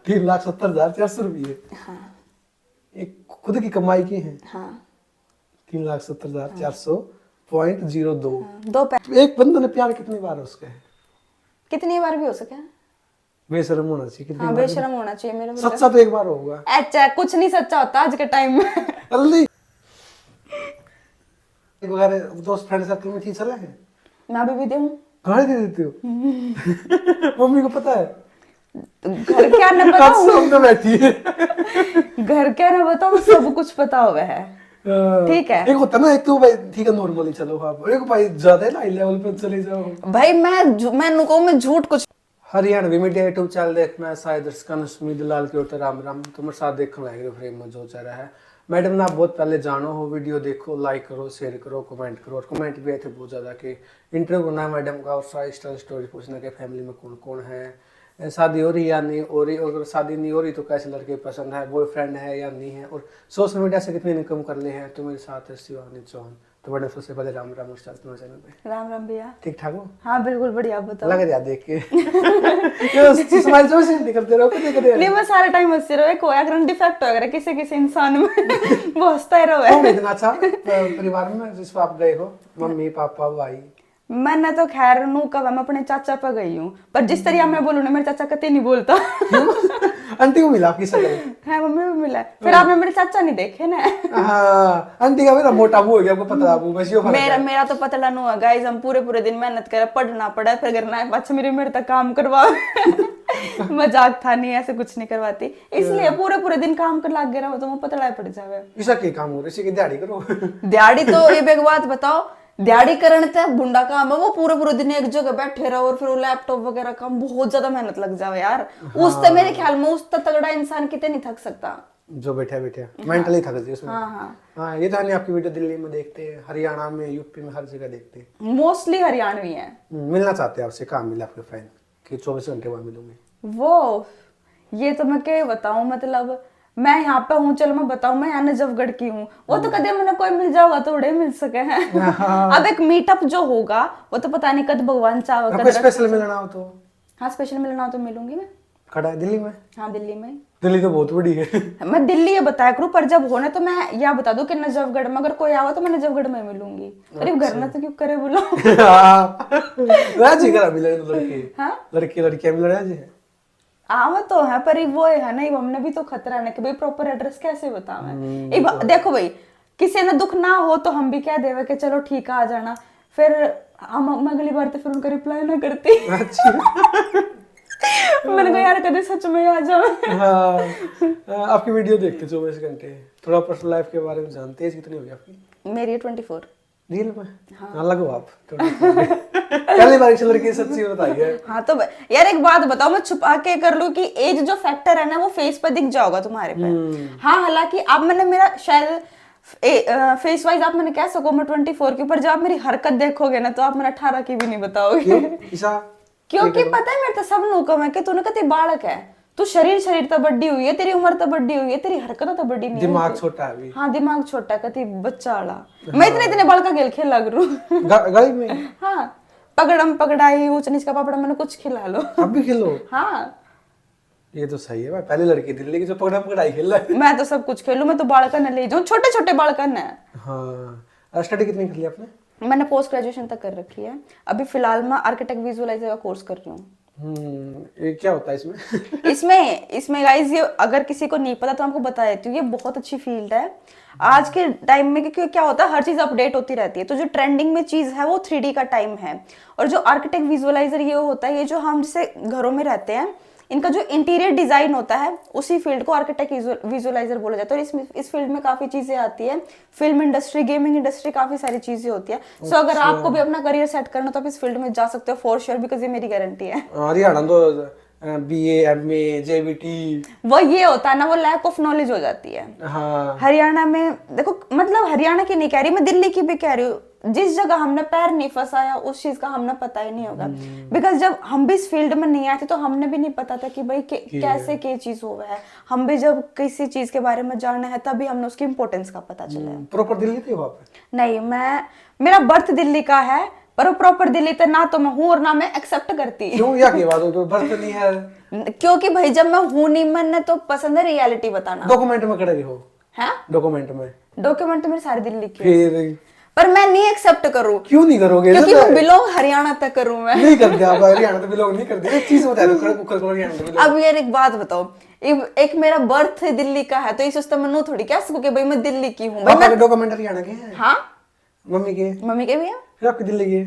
3,70,400 रुपये। हाँ एक खुद की कमाई की है। हाँ 3,70,400.02। दो एक बंदे ने प्यार कितनी बार उसका है? कितनी बार भी हो सके। बेशरम होना चाहिए कितनी हाँ बार? बेशरम होना चाहिए मेरे सच्चा तो एक बार होगा। अच्छा कुछ नहीं सच्चा होता आज के टाइम में। अल्ली वगैरह दोस्त फ्रेंड सर्कल में टीचर है? मैं अभी भी दूँ। गाली दे देती हो? मम्मी को पता है? घर क्या न बताऊँ, सामने बैठी है। घर क्या न बताऊँ, सब कुछ पता हुआ है। ठीक है एक होता ना, एक तो भाई ठीक है नॉर्मली चलो आप, एक भाई ज्यादा हाई लेवल पे चले जाओ भाई। मैं झूठ कुछ। हरियाणवी मीडिया यूट्यूब चैनल देखना है साय दर्शकन सुमित दलाल के ओर राम राम। तुम्हारे साथ देखने लाएंगे फ्रेम में जो चल रहा है। मैडम ना आप बहुत पहले जानो हो, वीडियो देखो, लाइक करो, शेयर करो, कमेंट करो। और कमेंट भी आए थे बहुत ज़्यादा कि इंटरव्यू करना है मैडम का और सारी स्टोरी पूछना कि फैमिली में कौन कौन है, शादी हो रही या नहीं हो रही, अगर शादी नहीं हो रही तो कैसे लड़के पसंद है, बॉयफ्रेंड है या नहीं है, और सोशल मीडिया से कितनी इनकम कर ली है। तो मेरे साथ है शिवानी चौहान। तो मैडम सबसे पहले राम राम तुम्हारे चैनल पे। राम राम भैया। ठीक ठाक हो? हाँ बिल्कुल बढ़िया, आप बताओ। लग रहा देख के स्माइल जो से करते रहो कभी कभी। नहीं मैं सारे टाइम हंसती रहो, एक होया करंट डिफेक्ट हो गया किसी किसी इंसान में। वो हंसता ही रहो। कौन इतना अच्छा परिवार में जिसको आप गए हो? मम्मी पापा भाई? मैंने तो खैर नू कब मैं अपने चाचा पे गई हूँ, पर जिस तरह मैं बोलूँ ना मेरे चाचा कते नहीं बोलता। आंटी को मिला आपकी शक्ल है मम्मी भी मिला, फिर आपने मेरे चाचा नहीं देखे ना। हाँ आंटी का मेरा मोटा मुंह हो गया, आपको पता है बस यो मेरा तो पतला नु है गाइस। हम पूरे दिन मेहनत करे, पढ़ना पड़ा फिर करना है, अच्छा मेरे तक काम करवा। मजाक था, नहीं ऐसे कुछ नहीं करवाती, इसलिए पूरे दिन काम कर लाग गया तो मैं पतला पड़ जावे। इसा के काम हो रही है, दिहाड़ी करो। दिहाड़ी तो ये एक बात बताओ, दिहाड़ी करने तक बुंडा काम है वो, पूरे दिन एक जगह बैठे रहो और फिर वो लैपटॉप वगैरह काम, बहुत ज्यादा मेहनत लग जावे यार। हाँ। उससे मेरे ख्याल में उससे तगड़ा इंसान कितने नहीं थक सकता जो बैठा मेंटली थक जाती है उसमें। हाँ हाँ ये तो नहीं, आपकी वीडियो दिल्ली में देखते हैं, हरियाणा में, यूपी में, हर जगह देखते हैं। मोस्टली हरियाणवी है। मिलना चाहते हैं आपसे, काम मिला आपके फ्रेंड कि 24 घंटे बाद मिलूंगी? वो ये तो मैं क्या बताऊं, मतलब मैं यहाँ पे हूँ, चलो मैं बताऊं, मैं यहाँ नजफगढ़ की हूँ, वो तो कदे मैंने कोई मिल जाओगा तो उड़े मिल सके हैं। अब एक मीटअप जो होगा वो तो पता नहीं कद भगवान चाहे आपको स्पेशल मिलना हो तो? हाँ स्पेशल मिलना हो तो मिलूंगी मैं। खड़ा है दिल्ली में? हाँ दिल्ली में। दिल्ली तो बहुत बड़ी है। मैं दिल्ली ये बताया करूँ, पर जब होना तो मैं यह बता दूं कि नजफगढ़ में अगर कोई आवा तो मैं नजफगढ़ में मिलूंगी। अरे घर ना तो क्यों करे बोलो। राजी करा मिले लड़की? हाँ लड़कियां मिल रहा है। आवा तो है पर वो है ना, हमने भी तो खतरा है कि भाई प्रॉपर एड्रेस कैसे बतावे। देखो भाई किसी ने दुख ना हो तो हम भी क्या देवे कि चलो ठीक है आ जाना, फिर हम अगली बार तो फिर उनका रिप्लाई ना करती। मैंने कहा यार कभी सच में आ जाओ। हाँ आपकी वीडियो देखते 24 घंटे, थोड़ा पर्सनल लाइफ के बारे में जानते हैं। कितनी होगी आपकी? मेरी 24। रियल में? हाँ लगो आप पहली बार किसी लड़की सच्ची बताइए। हाँ तो यार एक बात बताओ, मैं छुपा के कर लूं कि एज जो फैक्टर है ना वो फेस पर दिख जाओगा तुम्हारे पे। हाँ हालांकि आप मैंने मेरा शायद फेस वाइज आप मैंने कह सको मैं 24 के ऊपर, जब आप मेरी हरकत देखोगे ना तो आप मेरा 18 की भी नहीं बताओगे। क्योंकि पता है मेरे तो सब नुकम है कि तूने कते बालक है, तू शरीर तो बड्डी हुई है, तेरी उम्र तो बड्डी हुई है, तेरी हरकत तो बड्डी नहीं, दिमाग छोटा है अभी। हाँ दिमाग छोटा कति बच्चा वाला। मैं इतने बड़ का खेल लग रू गली में। हाँ पकड़म पकड़ाई ऊंच नीच का पापड़ मैंने कुछ खिला लो। अब भी खेलो? हाँ ये तो सही है भाई, पहली लड़की दिल्ली की जो पकड़म पकड़ाई खेल रहा है। मैं तो सब कुछ खेलूं, मैं तो बालकन ले जाऊं, छोटे छोटे बालकन है। हाँ स्टडी कितनी कर ली आपने? मैंने पोस्ट ग्रेजुएशन तक कर रखी है, अभी फिलहाल मैं आर्किटेक्ट विजुअलाइजर का कोर्स कर रही हूँ। ये क्या होता है इसमें? इसमें गाइस ये अगर किसी को नहीं पता तो आपको बता देती हूँ, ये बहुत अच्छी फील्ड है आज के टाइम में, क्योंकि क्या होता है हर चीज अपडेट होती रहती है। तो जो ट्रेंडिंग में चीज है वो 3D का टाइम है, और जो आर्किटेक्ट विजुअलाइजर ये होता है, ये जो हम जैसे घरों में रहते हैं इनका जो इंटीरियर डिजाइन होता है उसी फील्ड को आर्किटेक्ट विजुअलाइजर बोला जाता है। और इस फील्ड में काफी चीजें आती है, फिल्म इंडस्ट्री, गेमिंग इंडस्ट्री, काफी सारी चीजें होती है। सो अगर आपको भी अपना करियर सेट करना तो आप इस फील्ड में जा सकते हो फॉर श्योर, बिकॉज ये मेरी गारंटी है। हरियाणा तो BA MA JBT वो ये होता है ना, वो लैक ऑफ नॉलेज हो जाती है। हाँ हरियाणा में देखो, मतलब हरियाणा की नहीं कह रही मैं, दिल्ली की भी कह रही हूँ, जिस जगह हमने पैर नहीं फंसाया उस चीज का हमने पता ही नहीं होगा। बिकॉज जब हम भी इस फील्ड में नहीं आए थे तो हमने भी नहीं पता था कि भाई कैसे क्या चीज हुआ है। हम भी जब किसी चीज के बारे में जानना है तभी हमने उसकी इंपॉर्टेंस का पता चला है। प्रॉपर दिल्ली थे वहाँ पे? नहीं, मेरा बर्थ दिल्ली का है पर वो प्रॉपर दिल्ली तो ना तो मैं हूँ और ना मैं एक्सेप्ट करती। क्यों, या की बात हो, बर्थ नहीं है? क्योंकि भाई जब मैं हूँ नहीं, मैंने तो पसंद है रियलिटी बताना। डॉक्यूमेंट में कड़े हो? है डॉक्यूमेंट में? डॉक्यूमेंट तो मेरे सारे दिल्ली के, फिर पर मैं नहीं एक्सेप्ट करूँ। क्यों नहीं करोगे? क्योंकि मैं बिलोंग हरियाणा तक करूँ मैं। नहीं करते आप, हरियाणा तो बिलोंग नहीं करते। एक चीज बता दो, हरियाणा तो belong- अब यार एक बात बताओ, एक मेरा बर्थ दिल्ली का है तो इस उस मैं थोड़ी कह सकूं कि भाई मैं दिल्ली की हूँ। पापा के डॉक्यूमेंट हरियाणा के हैं? हाँ, मम्मी के? मम्मी के भी है। फिर आपके दिल्ली के?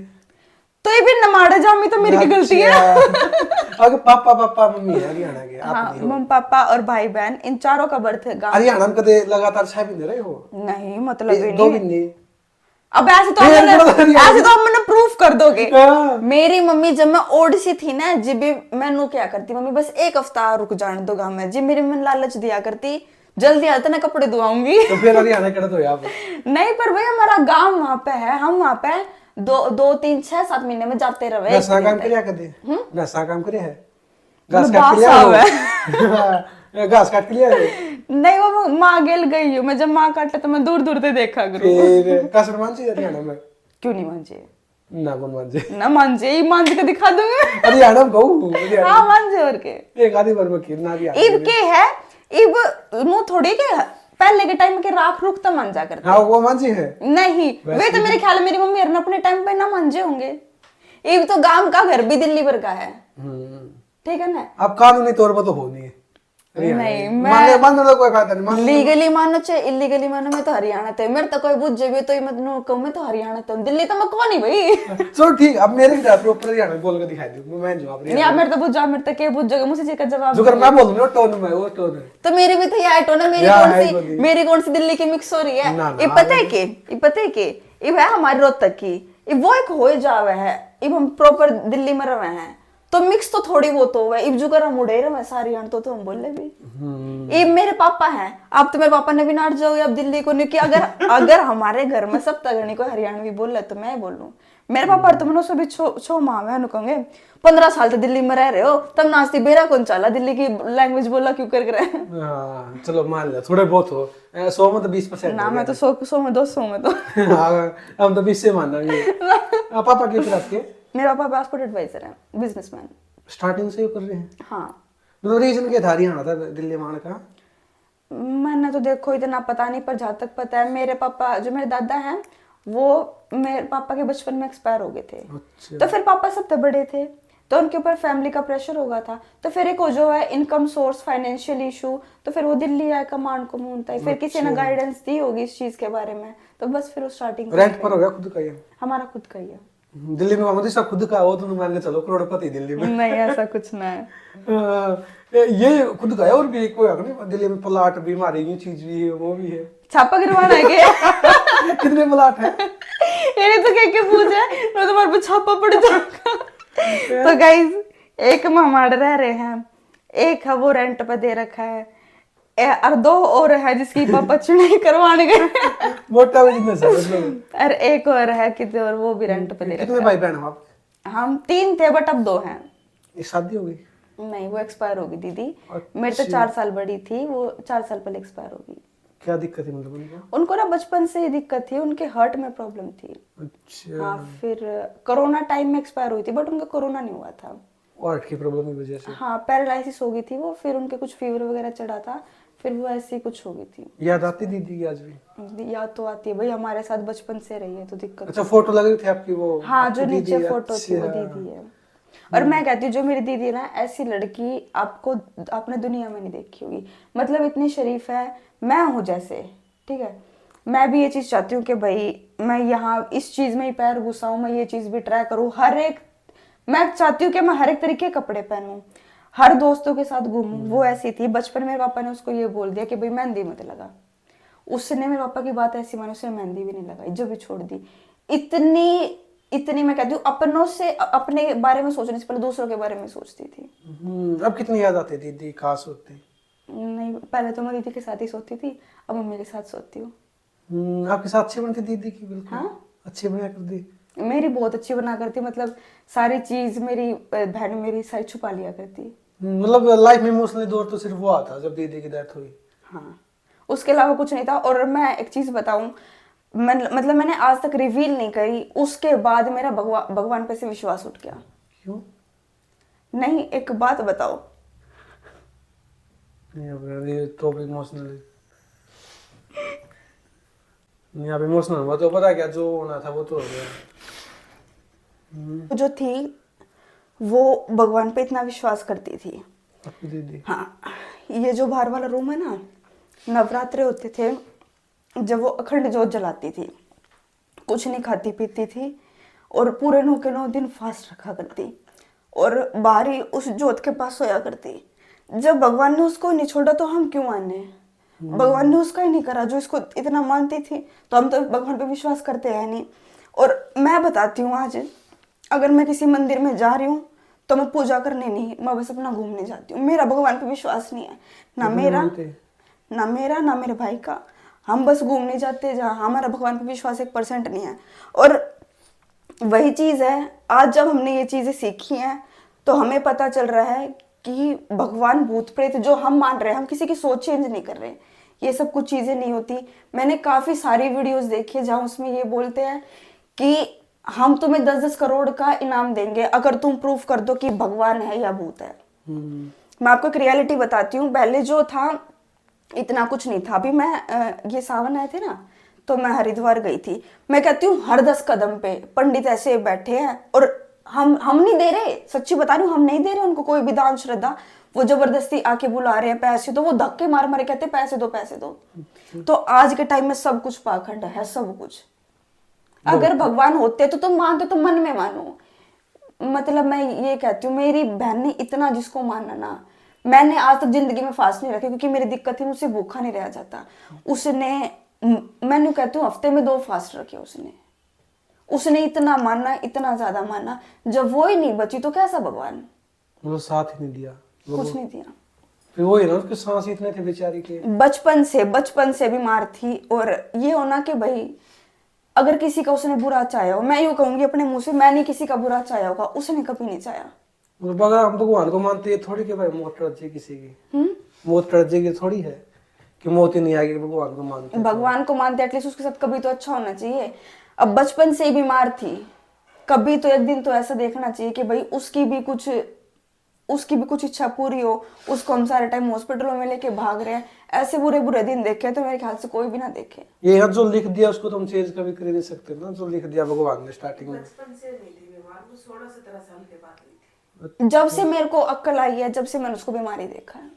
तो ये भी नमाड़े जामी तो मेरी की गलती है। अगर पापा पापा मम्मी है हरियाणा के, आप हाँ, नहीं हो। मम्मी पापा और भाई बहन इन चारों का बर्थ है गाँव। हरियाणा में कदे लगातार 6 महीने रहे हो? नहीं मतलब ही दो नहीं। महीने? अब ऐसे तो आप मैंने प्रूफ कर दोगे। मेरी मम्मी जब मैं ओडिसी थी ना जी, भी मैनू क्या करती मम्मी, बस एक हफ्ता रुक जाने दो गाँव में जी, मेरी मम्मी लालच दिया करती, जल्दी आता ना कपड़े धुआऊंगी। तो फिर हरियाणा कड़े तो आप? नहीं पर भाई हमारा गांव वहां पे है, हम वहां पे 2 3 6 7 महीने में जाते रहे। घास काम करे कदे? घास काम करे है? घास मतलब काट के लिया बासा हो? घास काट के लिया हो? नहीं वो माँ गेल गई हूँ मैं, जब माँ काटे तो मैं दूर दूर से देखा करूँ। फिर कसर मान चाहिए हरियाणा में? क्यों नहीं मांझे? ना कौन मान जाए? ना मांझे, ये मांझ के दिखा दूंगी। हरियाणा में कहूँ, हरियाणा हाँ मांझे और के एक आधी बार में कितना भी इब के है, इब नु थोड़ी के पहले के टाइम के राख रुख तो मांझा करते। हाँ वो मान जी है। नहीं वे तो मेरे ख्याल में मेरी मम्मी अपने टाइम पे ना मांझे होंगे। इब तो गांव का घर भी दिल्ली भर का है, ठीक है ना। अब कानूनी तौर पर तो हो नहीं है नहीं मानने मानने तो कोई फायदा नहीं, मान लीगली मानो चाहे इलीगली मानो, मैं तो हरियाणा थे। मेरे तो कोई बुझ जाए तो मैं नो कहूं मैं तो हरियाणा तो दिल्ली तो मैं कौन ही भाई। चलो ठीक, अब मेरे भी प्रॉपर हरियाणा बोल के दिखाई दो, मैं जवाब नहीं आप मेरे तो बुझ जाओ, मेरे तो के बुझ जाओगे मुझसे जी का जवाब। जो कर मैं बोल दूं टोन में, वो टोन है तो मेरी भी तो ये टोन है, मेरी कौन सी दिल्ली की मिक्स हो रही है। ये पता है के, ये पता है के, ये है हमारी रोहतक की, ये वो एक हो जावे है, ये हम प्रॉपर दिल्ली में रहे हैं तो मिक्स तो थोड़ी बहुत हो गए। इब जो कर हम उड़े रहे सारी तो हम बोले भी। ये मेरे पापा हैं, आप तो मेरे पापा ने भी नाट जाओगे अब दिल्ली को नहीं कि अगर हमारे घर में सब तगड़ी को हरियाणवी बोल रहे तो मैं बोलूं। मेरे पापा तो मनो से भी छो माँ में कहूंगे 15 साल तो दिल्ली में रह रहे हो, तब नास्ती बेरा कौन चाला दिल्ली की लैंग्वेज बोला क्यों कर रहे। चलो मान लिया थोड़े बहुत हो, 100 में तो 20% ना मैं तो 100 में 200 में तो हम तो 20 से मान लेंगे। पापा के फिर आपके? मेरा पापा पासपोर्ट एडवाइजर है, बिजनेसमैन। स्टार्टिंग से ही कर रहे हैं? हाँ। मतलब रीजन क्या था हरियाणा था दिल्ली में आने का? मैंने तो देखो इतना पता नहीं, पर जहाँ तक पता है मेरे पापा जो मेरे दादा हैं वो मेरे पापा के बचपन में एक्सपायर हो गए थे। अच्छा। तो फिर पापा सबसे बड़े थे तो उनके ऊपर फैमिली का प्रेशर होगा था, तो फिर एक वो जो है इनकम सोर्स फाइनेंशियल इशू, तो फिर वो दिल्ली आए कमांड को मूंदता है। फिर किसी ने गाइडेंस दी होगी इस चीज के बारे में, तो बस फिर वो स्टार्टिंग रेंट पर हो गया खुद का? ये हमारा खुद का ही है। दिल्ली में मतलब सब खुद का हो तो मान के चलो करोड़पति दिल्ली में। नहीं ऐसा कुछ ना है। ये खुद का है और भी कोई नहीं दिल्ली में? प्लाट भी हमारी ये चीज भी है वो भी है। छापा गिरवाना है क्या? कितने प्लाट है? ये तो कह के पूछे ना तुम्हारे पे छापा पड़ जाएगा। तो गाइस एक में हमारे रह रहे हैं, एक है वो रेंट पे दे रखा है, और 2 और है जिसकी पापा चुनाई करवाने गए। मोटा बिजनेस है मतलब। और एक और है कितने और वो भी रेंट पे दे रखा कितने भाई बहन हो आप? है। हम 3 थे बट अब 2 हैं। ये शादी हो गई? नहीं वो एक्सपायर होगी दीदी। अच्छा। मेरे तो 4 साल बड़ी थी, वो 4 साल पहले एक्सपायर होगी। क्या दिक्कत है मतलब उनको? उनको ना बचपन से ही दिक्कत थी, उनके हार्ट में प्रॉब्लम थी। अच्छा। हाँ फिर कोरोना टाइम में एक्सपायर हुई थी, बट उनका कोरोना नहीं हुआ था। हार्ट की प्रॉब्लम की वजह से? हाँ पैरालिसिस हो गई थी वो, फिर उनके कुछ फीवर वगैरह चढ़ा था, फिर वो ऐसी कुछ हो गई थी। याद आती दीदी की आज भी? याद तो आती है भाई, हमारे साथ बचपन से रही है तो दिक्कत। अच्छा फोटो लग रही थी आपकी वो? हाँ जो नीचे दीदी, फोटो थी वो अच्छा। दीदी है। और मैं कहती हूँ जो मेरी दीदी है ना, ऐसी लड़की आपको आपने दुनिया में नहीं देखी होगी। मतलब इतनी शरीफ है, मैं हूँ जैसे, ठीक है। मैं भी ये चीज चाहती हूँ कि भाई मैं यहाँ इस चीज में ही पैर घुसाऊं, मैं ये चीज भी ट्राई करूँ। हर एक मैं चाहती हूँ कि मैं हर एक तरीके के कपड़े पहनूं, हर दोस्तों के साथ घूमूं। वो ऐसी थी, बचपन में मेरे पापा ने उसको ये बोल दिया कि भाई मेहंदी मत लगा। उसने मेरे पापा की बात ऐसी मानी, उसने मेहंदी भी नहीं लगाई, जो भी छोड़ दी। इतनी मैं कहती हूँ अपनों से अपने बारे में सोचने से पहले दूसरों के बारे में सोचती थी। अब कितनी याद आती दीदी खास होती? नहीं पहले तो मैं दीदी के साथ ही सोती थी, अब मम्मी के साथ सोती हूँ। आपके साथ अच्छी बनती दीदी की? बिल्कुल हाँ अच्छी बना कर दी। मेरी बहुत अच्छी बना करती, मतलब सारी चीज मेरी बहन मेरी सारी छुपा लिया करती। मतलब लाइफ में इमोशनली दौर तो सिर्फ वो आता जब दीदी की डेथ हुई? हाँ उसके अलावा कुछ नहीं था। और मैं एक चीज बताऊं, मतलब मैंने आज तक रिवील नहीं करी, उसके बाद मेरा भगवान पे से विश्वास उठ गया। क्यों? नहीं, एक बात बताओ। नहीं अब ये तो इमोशनल नहीं, अब इमोशनल हुआ तो पता क्या, जो होना था वो तो हो गया। जो थी वो भगवान पे इतना विश्वास करती थी। आपकी दीदी? हाँ, ये जो बाहर वाला रूम है ना, नवरात्रे होते थे जब वो अखंड जोत जलाती थी, कुछ नहीं खाती पीती थी और पूरे 9 के 9 दिन फास्ट रखा करती और बाहर ही उस जोत के पास सोया करती। जब भगवान ने उसको नहीं छोड़ा तो हम क्यों माने? भगवान ने उसका ही नहीं करा जो इसको इतना मानती थी, तो हम तो भगवान पे विश्वास करते हैं नहीं। और मैं बताती हूँ, आज अगर मैं किसी मंदिर में जा रही हूँ तो मैं पूजा करने नहीं, मैं बस अपना घूमने जाती हूँ। मेरा भगवान पे विश्वास नहीं है, ना मेरा ना मेरे भाई का। हम बस घूमने जाते जहाँ, हमारा भगवान पे विश्वास 1% नहीं है। और वही चीज है, आज जब हमने ये चीजें सीखी हैं तो हमें पता चल रहा है कि भगवान भूत प्रेत जो हम मान रहे हैं, हम किसी की सोच चेंज नहीं कर रहे, ये सब कुछ चीजें नहीं होती। मैंने काफी सारी वीडियोस देखी है जहाँ उसमें ये बोलते हैं कि हम तुम्हें 10-10 करोड़ का इनाम देंगे अगर तुम प्रूफ कर दो कि भगवान है या भूत है। मैं आपको एक रियलिटी बताती हूँ। पहले जो था इतना कुछ नहीं था। अभी मैं ये सावन आए थे ना, तो मैं हरिद्वार गई थी। मैं कहती हूँ हर 10 कदम पे पंडित ऐसे बैठे हैं और हम नहीं दे रहे, सच्ची बता रही हूँ, हम नहीं दे रहे उनको कोई भी दान श्रद्धा। वो जबरदस्ती आके बुला रहे हैं पैसे, तो वो धक्के मार मारे कहते पैसे दो पैसे दो। तो आज के टाइम में सब कुछ पाखंड है, सब कुछ। अगर भगवान होते तो तुम मानते तो मन में मानो। मतलब मैं ये कहती हूँ, मेरी बहन ने इतना जिसको माना ना, मैंने आज तक जिंदगी में फास्ट नहीं रखे क्योंकि मेरी दिक्कत थी, मुझसे भूखा नहीं रहा जाता। उसने, मैंने कहती हूँ हफ्ते में 2 फास्ट रखे उसने इतना माना, इतना ज्यादा माना। जब वो ही नहीं बची तो कैसा भगवान? वो साथ ही नहीं दिया, कुछ नहीं दिया। फिर वही ना, उसके सांस इतने थे बेचारी के। बचपन से बीमार थी। और ये होना कि भाई अगर किसी का उसने बुरा चाहा हो, मैं यूं कहूंगी अपने मुंह से, मैंने किसी का बुरा चाहा होगा, उसने कभी नहीं चाहा। अगर हम भगवान को मानते हैं थोड़ी कि भाई मौत टल जाए किसी की, मौत टल जाएगी थोड़ी है कि मौत ही नहीं आएगी। भगवान को मानते, भगवान को मानते एटलीस्ट उसके साथ कभी तो अच्छा होना चाहिए। अब बचपन से ही बीमार थी, कभी तो एक दिन तो ऐसा देखना चाहिए कि भाई उसकी भी कुछ इच्छा पूरी हो। उसको हम सारे टाइम हॉस्पिटलों में लेके भाग रहे हैं, ऐसे बुरे बुरे दिन देखे तो मेरे ख्याल से कोई भी ना देखे। ये है जो लिख दिया उसको तो हम चेंज कभी कर नहीं सकते ना, जो लिख दिया भगवान ने स्टार्टिंग में। बचपन से नहीं थी बीमार, वो 16-17 साल के बाद हुई थी। जब से मेरे को अक्ल आई है, जब से मैंने उसको बीमारी देखा है।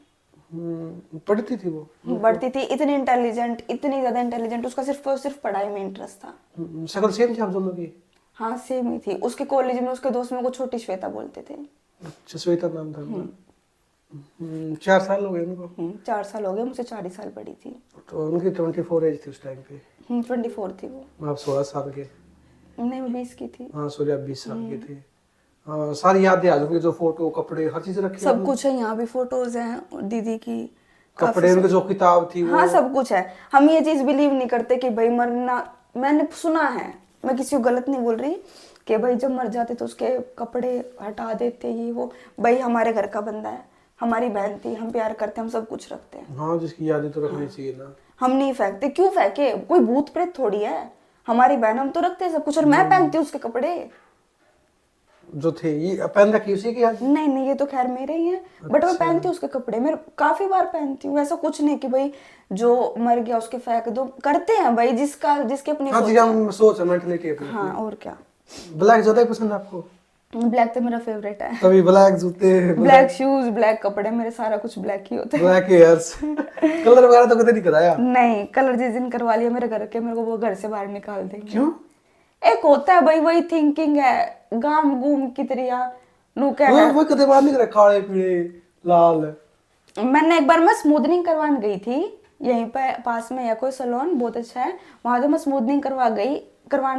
पढ़ती थी वो, बढ़ती थी, इतनी इंटेलिजेंट, इतनी ज्यादा इंटेलिजेंट। उसका सिर्फ पढ़ाई में इंटरेस्ट था। शक्ल सेम थी आप दोनों की? हाँ सेम ही थी। उसके कॉलेज में उसके दोस्त मेरे को छोटी श्वेता बोलते थे। अच्छा, श्वेता नाम था उनका। 4 साल हो गए उनको? 4 साल हो गए, मुझसे 4 ही साल बड़ी थी। तो उनकी 24 एज थी उस टाइम पे? 24 थी वो। आप 16 साल के? नहीं, वो 20 की थी। हाँ सॉरी, आप 20 साल के थे। सारी यादें आ जाएंगी, जो फोटो कपड़े हर चीज रखी सब कुछ है, यहाँ भी फोटोज हैं दीदी की, कपड़े उनके, जो किताब थी वो। हाँ सब कुछ है। हम ये चीज बिलीव नहीं करते कि भाई मरना, मैंने सुना है, मैं किसी को गलत नहीं बोल रही, कि भाई जब मर जाते तो उसके कपड़े हटा देते, ये वो। भाई हमारे घर का बंदा है, हमारी बहन थी, हम प्यार करते, हम सब कुछ रखते हैं। हाँ, जिसकी यादें तो रखनी चाहिए ना। हम नहीं फेंकते, क्यों फेंके? कोई भूत प्रेत थोड़ी है, हमारी बहन, हम तो रखते हैं सब कुछ। और मैं पहनती हूँ उसके कपड़े जो थे। ये पहन रखी उसी की आज? नहीं, ये तो खैर मेरे ही हैं। बट मैं पहनती हूँ उसके कपड़े, मैं काफी बार पहनती हूँ। ऐसा कुछ नहीं कि भाई जो मर गया उसके फेंक दो, करते हैं भाई जिसके अपनी हाँ जी, हम सोच है, मेंटलिटी अपनी। हाँ, और क्या। ब्लैक ज्यादा ही पसंद है आपको? ब्लैक तो मेरा फेवरेट है। तभी ब्लैक जूते, ब्लैक शूज, ब्लैक कपड़े, मेरे सारा कुछ ब्लैक ही होता है। Black hairs. कलर वगैरह तो कभी नहीं कराया? नहीं, कलर जिस दिन करवा लिया मेरे घर के, मेरे को वो घर से बाहर निकाल देंगे। क्यों? एक होता है भाई, वही थिंकिंग है, गाम गूम की तरिया नु कहना। वो कदे बात नहीं करे, काले पीले लाल। मैंने एक बार मैं स्मूदनिंग करवाने गई थी, यहीं पे पास में है कोई सैलून, बहुत अच्छा है वहां। तो मैं स्मूदनिंग करवाने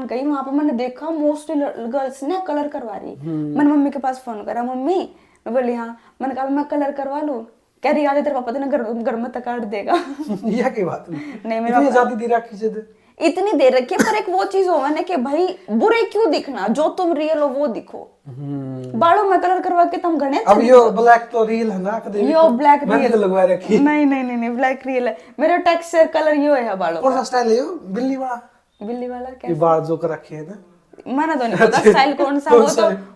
गई, वहां पे मैंने देखा मोस्टली गर्ल्स ने कलर करवा रही। मैंने मम्मी के पास फोन करा, मम्मी, मैं बोली हाँ। मैंने कहा मैं कलर करवा लूं? कह रही याद है तेरे पापा तो ना घर में तकाड़ देगा। यह की बात नहीं, मेरा इतनी आजादी दी रखी जिद। इतनी देर रखी है, पर एक वो चीज होगा ना कि भाई बुरे क्यों दिखना, जो तुम रियल हो वो दिखो। बालों में कलर करवा के तुम घने। अब यो ब्लैक तो रियल है ना, कदे यो ब्लैक रियल तो लगवा रखी। नहीं, ब्लैक रियल है। मेरा टेक्सचर कलर यो है बालों कौन सा स्टाइल है यो? बिल्ली वाला? बिल्ली वाला ये कैसे? बाल जो कर रखे हैं ना, मैंने तो नहीं पता स्टाइल कौन सा,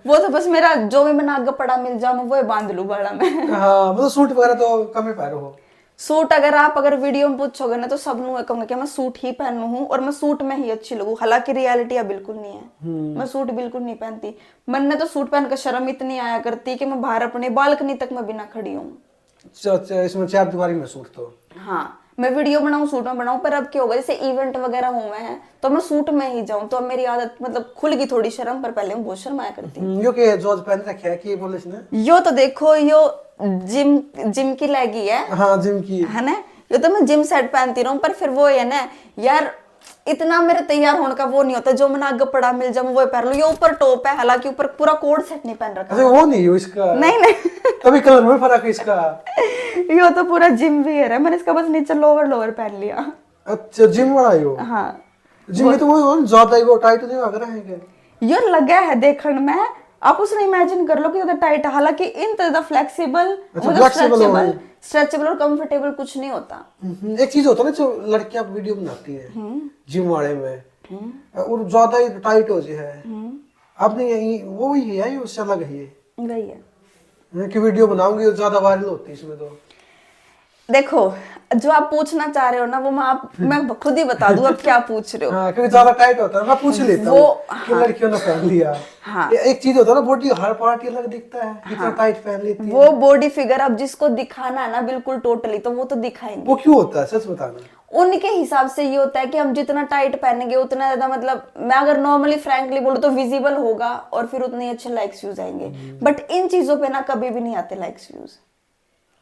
वो तो बस मेरा जो भी मैंने आगे पड़ा मिल जाऊँ वो बांध लूं बाड़ा में। हाँ मतलब सूट वगैरह तो कम ही पहनो हो। सूट अगर वीडियो में पूछोगे ना तो सब लोग कहूंगे कि मैं सूट ही पहनू हूँ और मैं सूट में ही अच्छी लगूं, हालांकि रियलिटी अब बिल्कुल नहीं है। मैं सूट बिल्कुल नहीं पहनती। मैंने तो सूट पहनकर शर्म इतनी आया करती कि मैं बाहर अपने बालकनी तक मैं बिना खड़ी हूँ। अच्छा, इसमें 4 दीवारी में सूट तो। हाँ, मैं वीडियो बनाऊं सूट में बनाऊं, पर अब क्या होगा जैसे इवेंट वगैरह हुए हैं तो मैं सूट में ही जाऊं, तो अब मेरी आदत मतलब खुल गई थोड़ी शर्म, पर पहले मैं बहुत शर्माया करती। यो के जॉर्ज पहन रखे है कि बोले इसने। यो तो देखो, यो जिम की लगी है। हाँ जिम की है ना, ये तो मैं जिम सेट पहनती रहूं, पर फिर वो है ना यार, इतना मेरे तैयार होने का वो नहीं होता, जो मैंने आगे पड़ा मिल जाऊं वो पहन लूं। ये ऊपर टॉप है, हालांकि ऊपर पूरा कोड सेट नहीं पहन रखा। अच्छा वो नहीं हो इसका? नहीं नहीं तभी कलर में फर्क है इसका। ये तो पूरा जिम वियर है, मैंने इसका बस नीचे लोअर पहन लिया। अच्छा जिम वाला है यो। हाँ, जिम में तो वो ज्यादा ही वो टाइट नहीं लग रहा है क्या? ये लगा है देखने में, आप उसने इमेजिन कर लो कि ज्यादा टाइट है, हालांकि इन ज्यादा फ्लेक्सिबल, स्ट्रेचेबल और कंफर्टेबल कुछ नहीं होता। एक चीज होता है ना जो लड़कियां वीडियो बनाती है जिम वाले में, और ज्यादा ही टाइट हो जाए है, आपने यही वो ही है, उससे अलग है ये वही है कि वीडियो बनाऊंगी और ज्यादा वायरल होती है इसमें। तो देखो, जो आप पूछना चाह रहे हो ना वो मैं खुद ही बता दूं अब क्या पूछ रहे हो। हाँ, क्योंकि ज्यादा टाइट होता है, मैं पूछ लेता हूँ कि लड़कियों ने पहन लिया। हाँ, एक चीज होता है ना, बॉडी हर पार्ट अलग दिखता है, कितना टाइट पहन लेती है। वो बॉडी फिगर अब जिसको दिखाना है ना बिल्कुल टोटली, तो वो तो दिखाएंगे। वो क्यों होता है सच बताना? उनके हिसाब से ये होता है कि हम जितना टाइट पहनेंगे उतना ज्यादा, मतलब मैं अगर नॉर्मली फ्रैंकली बोलूं तो विजिबल होगा और फिर उतने अच्छे लाइक्स व्यूज आएंगे। बट इन चीजों पे ना कभी भी नहीं आते लाइक्स व्यूज।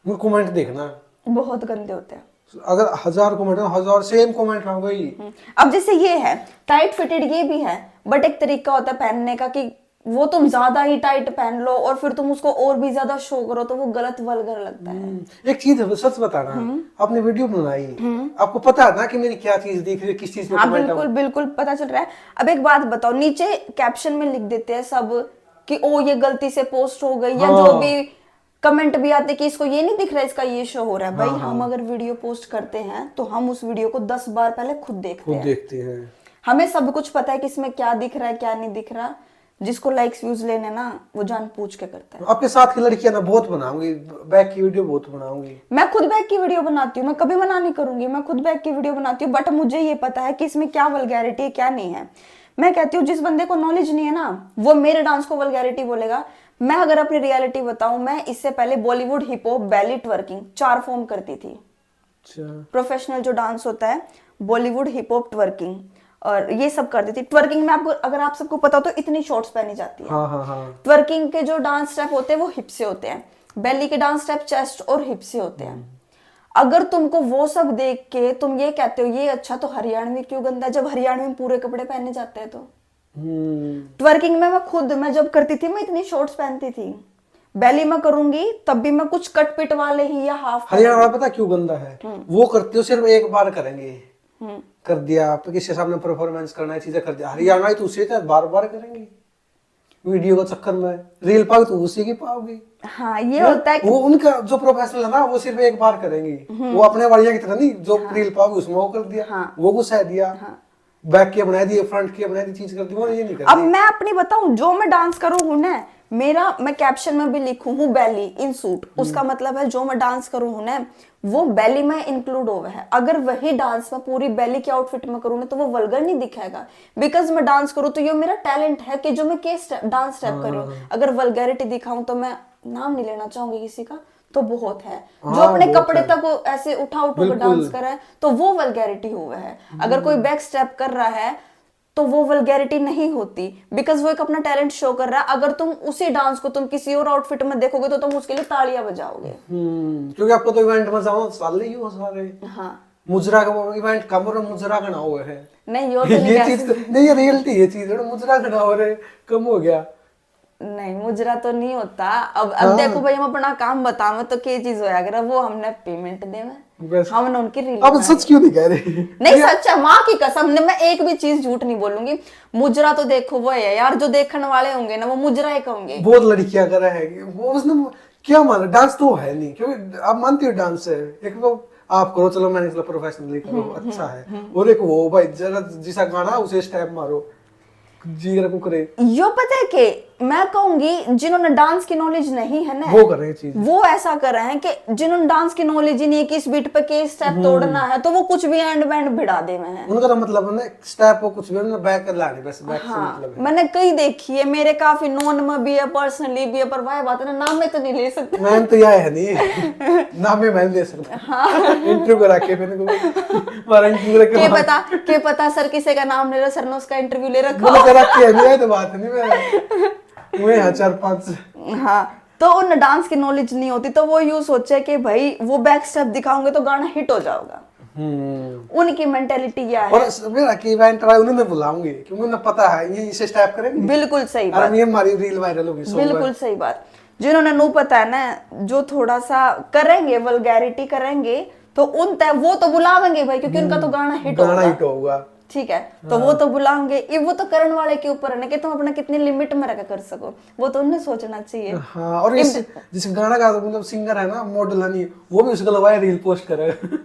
वो कमेंट देखना, बहुत गंदे होते हैं। अगर 1000 कमेंट है, 1000 सेम कमेंट हो गई। अब जैसे ये है टाइट फिटेड, ये भी है, बट एक तरीका होता है पहनने का कि वो तुम ज्यादा ही टाइट पहन लो और फिर तुम उसको और भी ज्यादा शो करो, तो वो गलत वल्गर लगता है। एक चीज है सच बताना, आपने वीडियो बनाई, आपको पता है ना कि मेरी क्या चीज देख रही है, किस चीज में हाँ कमेंट बिल्कुल बिल्कुल पता चल रहा है। अब एक बात बताओ, नीचे कैप्शन में लिख देते हैं सब कि ओ ये गलती से पोस्ट हो गई, या जो भी कमेंट भी आते कि इसको ये नहीं दिख रहा है, इसका ये शो हो रहा है। भाई हम अगर वीडियो पोस्ट करते हैं तो हम उस वीडियो को 10 बार पहले खुद देखते हैं। हमें सब कुछ पता है कि इसमें क्या दिख रहा है क्या नहीं दिख रहा। जिसको लाइक्स व्यूज लेने ना वो जान पूछ के करता है। आपके साथ की लड़कियां ना बहुत बनाऊंगी, बैक की वीडियो बहुत बनाऊंगी। मैं खुद बैक की वीडियो बनाती हूँ, मैं कभी मना नहीं करूंगी, मैं खुद बैक की वीडियो बनाती हूँ, बट मुझे ये पता है कि इसमें क्या वल्गैरिटी है क्या नहीं है। मैं कहती हूँ जिस बंदे को नॉलेज नहीं है ना वो मेरे डांस को वल्गैरिटी बोलेगा। मैं अगर अपनी रियलिटी बताऊं, मैं इससे पहले बॉलीवुड, हिप हॉप, बैली, ट्वर्किंग 4 फॉर्म करती थी। प्रोफेशनल जो डांस होता है, बॉलीवुड, हिप हॉप, ट्वर्किंग, और ये सब करती थी। ट्वर्किंग में आपको, अगर आप सबको पता हो तो इतनी शॉर्ट्स पहनी जाती है। ट्वर्किंग के जो डांस स्टेप होते हैं वो हिप से होते हैं, बेली के डांस स्टेप चेस्ट और हिप से होते हैं। अगर तुमको वो सब देख के तुम ये कहते हो ये अच्छा, तो हरियाणवी क्यों गंदा, जब हरियाणवी में पूरे कपड़े पहने जाते हैं। तो ट्वर्किंग में मैं जब करती थी मैं इतनी शॉर्ट्स पहनती थी। बेली में करूंगी तब भी मैं कुछ कट पिट वाले ही या हाफ। हरियाणा पता क्यों गंदा है? वो करते हो सिर्फ एक बार करेंगे, कर दिया आप किसी सामने परफॉर्मेंस करना है, चीजें कर दिया। हरियाणा तो उसे बार बार करेंगे वीडियो के चक्कर में, रील पाओ तो उसी की पाओगी। हाँ ये होता है वो उनका जो प्रोफेशनल है ना वो सिर्फ एक बार करेंगे। वो अपने वालिया की तरह नहीं, जो रील पाओगे उसमें वो कर दिया, वो घुसा दिया, बैक के बना दिए, फ्रंट के बना दी, चीज कर दी, वो ये नहीं करती। अब मैं अपनी बताऊं, जो मैं डांस करूं हूं ना, मैं कैप्शन में भी लिखूं हूं बेली इन सूट, उसका मतलब है जो मैं डांस करूं हूं ना वो बेली में इंक्लूड हुआ है। अगर वही डांस में पूरी बेली के आउटफिट में करूं ना तो वो वल्गर नहीं दिखेगा, बिकॉज मैं डांस करूं तो ये मेरा टैलेंट है कि जो मैं डांस स्टेप कर रही हूं। अगर वल्गैरिटी दिखाऊं तो मैं नाम नहीं लेना चाहूंगी किसी का, तो बहुत है जो अपने कपड़े तक ऐसे उठा कर डांस कर रहा है, तो वो वल्गैरिटी हुआ है। अगर कोई बैक स्टेप कर रहा है तो वो वल्गैरिटी नहीं होती, बिकॉज वो एक अपना टैलेंट शो कर रहा है। अगर तुम उसी डांस को तुम किसी और आउटफिट में देखोगे तो तुम उसके लिए तालियां बजाओगे। क्योंकि आपको तो इवेंट में जाओ साल ही हो सारे। हाँ, मुजरा का इवेंट कम और मुजरा का ना हुआ है। नहीं यो तो नहीं ये चीज नहीं, ये रियलिटी, ये चीज मुजरा का ना हो रहे, कम हो गया। नहीं मुजरा तो नहीं होता। अब देखो भाई, हम अपना काम बतावे तो क्या चीज होया करे, वो हमने पेमेंट देवे, हमने उनकी रील। अब सच क्यों नहीं कह रहे? नहीं सच है, माँ की कसम ने मैं एक भी चीज झूठ नहीं बोलूंगी। मुजरा तो देखो वो है यार, जो देखने वाले होंगे ना वो मुजरा ही कहोगे। बहुत लड़कियां कर रहे हैं वो, उसने क्या माना, डांस तो है नहीं, क्योंकि आप मानती हो डांस है, एक वो आप करो, चलो मैंने चलो प्रोफेशनली करो, अच्छा है। और एक वो भाई जरा जिसा गाना उसे स्टेप मारो, जीगर को करे, यो पता है कि मैं कहूंगी जिन्होंने डांस की नॉलेज नहीं है ना, वो कर रहे हैं चीज। वो ऐसा कर रहे हैं कि जिन्होंने डांस की नॉलेज ही नहीं है कि इस बीट पे के स्टेप तोड़ना है, तो वो कुछ भी एंड बैंड भिड़ा दे में है। उनका तो मतलब है ना स्टेप को कुछ भी ना बैक कर लाने, बस बैक से हाँ, मतलब है। मैंने कई देखी है, मेरे काफी नॉन में भी है, पर्सनली भी है, पर वह बात है ना, नाम में तो नहीं ले सकते। मैंने तो यह है नहीं नाम में मैंने दे सकता इंटरव्यू करा के मैंने को हमारा इंटरव्यू के पता सर किसी का नाम ले रहा, सर ने उसका इंटरव्यू ले रखा। मैंने करा के नहीं है तो बात नहीं, मैं 4-5 हाँ, तो उन डांस की नॉलेज नहीं होती, तो वो यूं सोचे कि भाई वो बैक स्टेप दिखाओगे तो गाना हिट हो जाएगा। उनकी मेंटेलिटी क्या है। और मेरा की इवेंट है उन्हें मैं बुलाऊंगी क्योंकि उन्हें पता है ये इसे स्टेप करेंगे। बिल्कुल सही और बात, ये हमारी रील वायरल होगी। बिल्कुल सही बात। जिन्होंने नो पता है ना, जो थोड़ा सा करेंगे वल्गैरिटी करेंगे, तो उन तय वो तो बुलावेंगे भाई, क्योंकि उनका तो गाना हिट होगा। ठीक है, तो वो तो बुलाएंगे, ये वो तो करण वाले के ऊपर है ना कि तुम अपना कितनी लिमिट में रखा कर सको, वो तो उन्हें सोचना चाहिए। हाँ, और जिस गाना का मतलब सिंगर है ना, मॉडल है नहीं, वो भी उसको लगाया रील पोस्ट करेगा।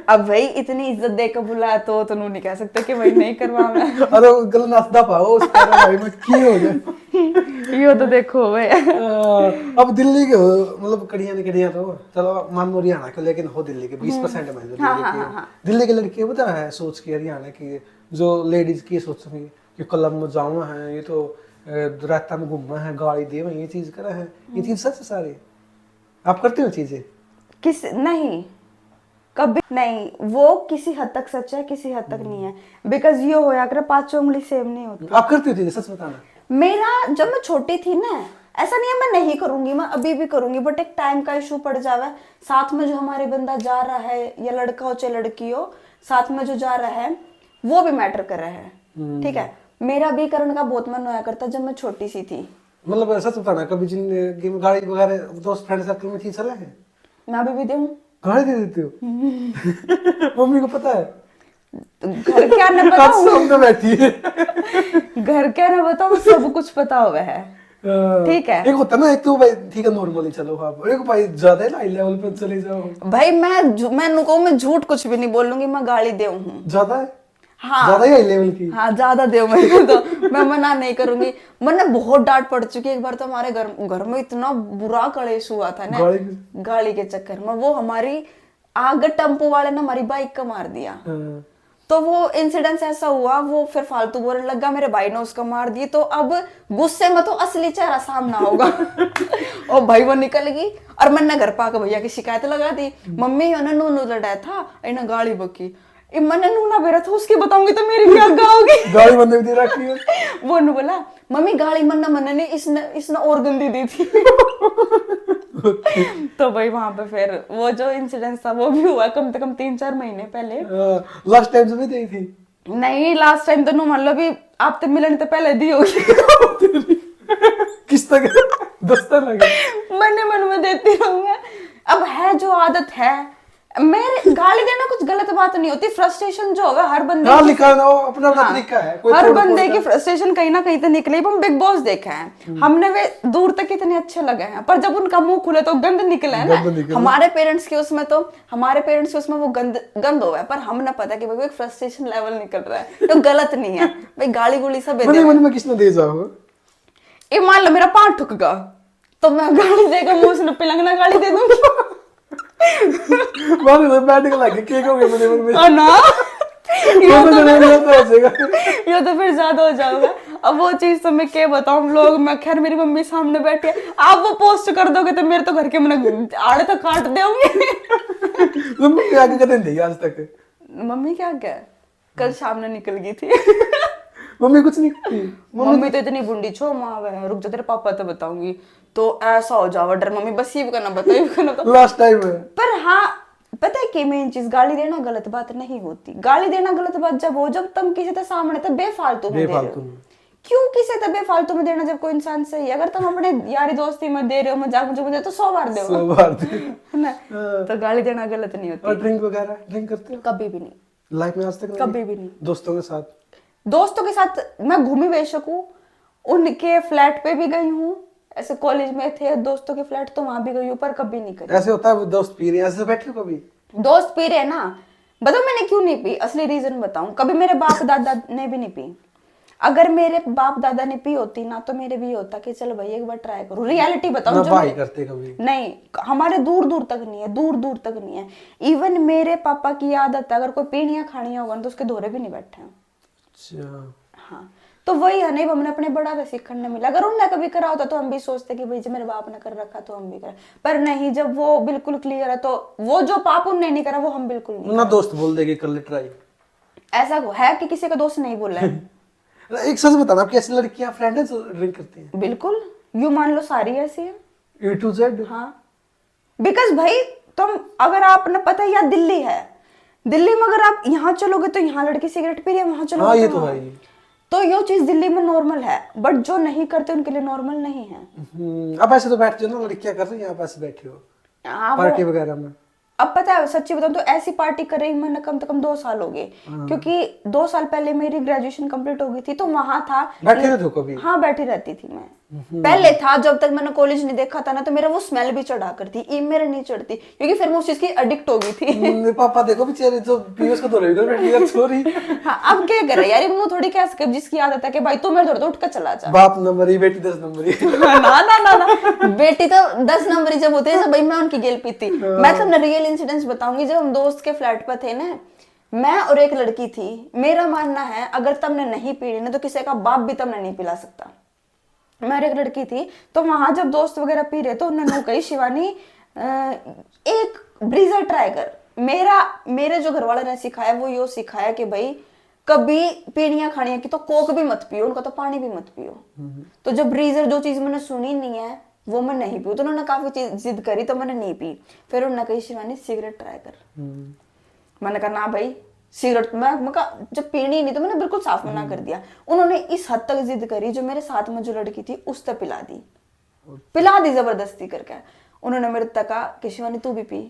अब भाई इतनी इज्जत देकर बुलाया तो नहीं कह सकते कि भाई नहीं करवा मैं। अरे गल नाचदा पाओ उसका भाई में की हो गया। यो तो देखो भाई। अब दिल्ली के हो, मतलब कड़ियां तो चलो मान लो हरियाणा के, लेकिन हो दिल्ली के 20% में दिल्ली के लड़के पता है सोच के हरियाणा की जो लेडीज की सोच रही कि क्लब में जाऊँ है, ये तो रात में घूमना है, गाड़ी दे ये चीज करा है, ये चीज सच है सारी। आप करते हो चीजें? किस नहीं, कभी नहीं, वो किसी हद तक सच है, किसी हद तक नहीं है, बिकॉज ये होया कर 5 उंगली सेम नहीं होती। आप करते हो चीजें, सच बताना। मेरा जब मैं छोटी थी ना, ऐसा नहीं है मैं नहीं करूंगी, मैं अभी भी करूंगी, बट एक टाइम का इशू पड़ जावे, साथ में जो हमारे बंदा जा रहा है, या लड़का हो चाहे लड़की हो, साथ में जो जा रहा है वो भी मैटर कर रहा है। ठीक है, मेरा भी करण का बहुत मन होया करता जब मैं छोटी सी थी। मतलब सच बताना, कभी जिन गाड़ी वगैरह दोस्त फ्रेंड सर्कल में चीज चला है? मैं अभी भी दूं, गाड़ी दे देते हो? मम्मी को पता है? घर क्या न बताऊं, सामने बैठी है। घर क्या न बताऊं, सब कुछ पता हुआ है। ठीक है, एक होता ना, एक तो भाई ठीक है नॉर्मली चलो आप, एक भाई ज्यादा ही हाई लेवल पे चले जाओ भाई मैं झूठ कुछ भी नहीं बोलूंगी, मैं गाली दे हूँ ज्यादा है। हाँ, ज्यादा ही हाई लेवल की। हाँ ज्यादा दे मैं तो मैं मना नहीं करूंगी। मैंने बहुत डांट पड़ चुकी है। एक बार तो हमारे घर में इतना बुरा कलेश हुआ था ना गाड़ी के चक्कर में, वो हमारी आगे टेम्पो वाले ने हमारी बाइक का मार दिया। तो वो इंसिडेंस ऐसा हुआ, वो फिर फालतू बोलने लगा, मेरे भाई ने उसका मार दिया, तो अब गुस्से में तो असली चेहरा सामना होगा। और भाई वो निकल गई, और मैंने घर पाकर भैया की शिकायत लगा दी, मम्मी उन्हें नूनू लड़ाया था, इन्हें गाड़ी बकी, मैंने नूना बेरा था उसकी बताऊंगी तो मेरी क्या होगी। गाड़ी बंद भी दे रखी है। वो ने बोला मम्मी गाड़ी मन्ना नहीं, इसने और गंदी दी थी। तो भाई वहां पे फिर वो जो इंसिडेंट था वो भी हुआ कम से कम 3-4 महीने पहले। लास्ट टाइम से भी दी थी? नहीं, लास्ट टाइम तो मान लो भी आप तो मिलने तो पहले दी होगी। किस तक 10 तक लगे मन में देती रहूंगा। अब है जो आदत है, मेरे गाली देना कुछ गलत बात नहीं होती, फ्रस्ट्रेशन जो होगा हर बंदे हाँ, लिखा ना अपना अपना तरीका है, कोई हर बंदे की फ्रस्ट्रेशन कहीं ना कहीं तो निकले। हम बिग बॉस देखा है, हमने वे दूर तक इतने अच्छे लगे हैं, पर जब उनका मुंह खुले तो गंद निकला है ना। हमारे पेरेंट्स के उसमें वो गंद हुआ है, पर हमने पता कि भाई एक फ्रस्ट्रेशन लेवल निकल रहा है, तो गलत नहीं है भाई। गाली गुली सब में किसने दे जाओ, ये मान लो मेरा पांव ठुक गया तो मैं गाली देगा मुंह से पिलंगना गाली दे दूंगी। बाद में बैठ के लगे केक हो गया मेरे मन में ना। ये तो फिर ज्यादा हो जाएगा। अब वो चीज तो मैं क्या बताऊं लोग, मैं खैर मेरी मम्मी सामने बैठी है, आप वो पोस्ट कर दोगे तो मेरे तो घर के मैंने आड़े तो काट दोगे। मम्मी आगे कदम नहीं आज तक। मम्मी क्या कल सामने निकल गई थी। मम्मी कुछ नहीं करती। मम्मी तो इतनी बुंडी छो माँ, रुक जा तेरे पापा तो बताऊंगी, तो ऐसा हो जावा डर मम्मी बस ये भी करना बता ये भी करना तो लास्ट टाइम है। पर हाँ पता है कि मेन चीज, गाली देना गलत बात नहीं होती। गाली देना गलत बात जब हो जब तुम किसी के सामने तो बेफालतू में दे रहे हो। क्यों किसी तो बेफालतू में देना जब कोई इंसान सही है? अगर तुम अपने यारी दोस्ती में दे रहे हो, मजाक मुझे तो 100 बार दो, 100 बार ना। तो गाली देना गलत नहीं होती। और ड्रिंक वगैरह ड्रिंक करते हो? कभी भी नहीं लाइफ में आज तक? कभी भी नहीं। दोस्तों के साथ मैं घूमी बेशक हूँ, उनके फ्लैट पे भी गई हूँ, ऐसे कॉलेज में थे दोस्तों के फ्लैट तो वहां भी गई हूँ, पर कभी नहीं करी। ऐसे होता है दोस्त पी रहे हैं ऐसे बैठे हो कभी? दोस्त पी रहे हैं ना, बताओ मैंने क्यों नहीं पी, असली रीजन बताऊं, कभी मेरे बाप दादा ने भी नहीं पी। अगर मेरे बाप दादा ने पी होती ना तो मेरे भी होता कि चल भाई एक बार ट्राई करूं, रियलिटी बताऊं ना जो भाई करते कभी। नहीं, हमारे दूर दूर तक नहीं है, दूर दूर तक नहीं है। इवन मेरे पापा की आदत है अगर कोई पीनिया खानी होगा ना तो उसके दोहरे भी नहीं बैठे हैं। अच्छा हाँ, तो वही है, नहीं हमने अपने बड़ा से सीखने मिला। अगर उनने कभी करा होता तो हम भी सोचते कि भाई जब मेरे बाप ने कर रखा तो हम भी करें, पर नहीं, जब वो बिल्कुल क्लियर है तो वो जो पाप उनने नहीं करा वो हम बिल्कुल नहीं। ना दोस्त बोल देगी कर ले ट्राई। ऐसा है कि किसी का दोस्त नहीं बोला है। एक सच बताना, आपकी ऐसी लड़कियां फ्रेंड है जो ड्रिंक करती हैं? बिल्कुल, यू मान लो सारी ऐसी है। A to Z? हाँ, बिकॉज भाई तुम अगर आपने पता है, या दिल्ली है, दिल्ली में अगर आप यहाँ चलोगे तो यहाँ लड़की सिगरेट पी रही है, वहां चलोगे हाँ ये तो तो वहाँ। है ही। तो ये चीज दिल्ली में नॉर्मल है, बट जो नहीं करते उनके लिए नॉर्मल नहीं है। अब ऐसे तो बैठते हो ना, लड़कियां कर रही हैं, आप ऐसे बैठे हो हाँ, पार्टी वगैरह में। अब पता है सच्ची बताऊं तो ऐसी पार्टी कर रही मैंने कम से कम 2 साल हो गए, क्योंकि 2 साल पहले मेरी ग्रेजुएशन कंप्लीट हो गई थी तो वहां था। बैठे रहते हो कभी? हाँ बैठी रहती थी मैं, पहले था जब तक मैंने कॉलेज नहीं देखा था ना, तो मेरा वो स्मेल भी चढ़ा करती, ये मेरे नहीं चढ़ती, क्योंकि फिर मैं उस चीज की एडिक्ट हो गई थी। मेरे पापा देखो बेचारे जो पीयूष को तो रही बैठी सॉरी। हाँ, अब क्या करे यार, वो थोड़ी कह सके जिसकी आदत है कि भाई तू मेरे दौड़ उठ कर चला जा। बाप नंबर ही, बेटी 10 नंबर ही। ना ना ना ना, बेटी तो 10 नंबर जब होते हैं, भाई मैं उनकी गेल पीती। मैं तो रियल इंसिडेंट्स बताऊंगी। जब हम दोस्त के फ्लैट पर थे ना, मैं और एक लड़की थी, मेरा मानना है अगर तुमने नहीं पी ना तो किसी का बाप भी तुमने नहीं पिला सकता। मैं और एक लड़की थी, तो वहां जब दोस्त वगैरह पी रहे तो उन्होंने कही शिवानी एक ब्रीजर ट्राई कर। मेरे जो घर वाले ने सिखाया वो यो सिखाया कि भाई कभी पीनियां खानियां की तो कोक भी मत पियो, उनका तो पानी भी मत पियो। तो जब ब्रीजर जो चीज मैंने सुनी नहीं है वो मैं नहीं पी, तो उन्होंने काफी चीज जिद करी तो मैंने नहीं पी। फिर उन्होंने कही शिवानी सिगरेट ट्राई कर। मैंने कहा ना भाई सिगरेट, मैं कहा जब पीनी नहीं तो मैंने बिल्कुल साफ मना कर दिया। उन्होंने इस हद तक जिद करी, जो मेरे साथ में जो लड़की थी उस तक पिला दी जबरदस्ती करके। उन्होंने मेरे तक कहा कि शिवानी तू भी पी।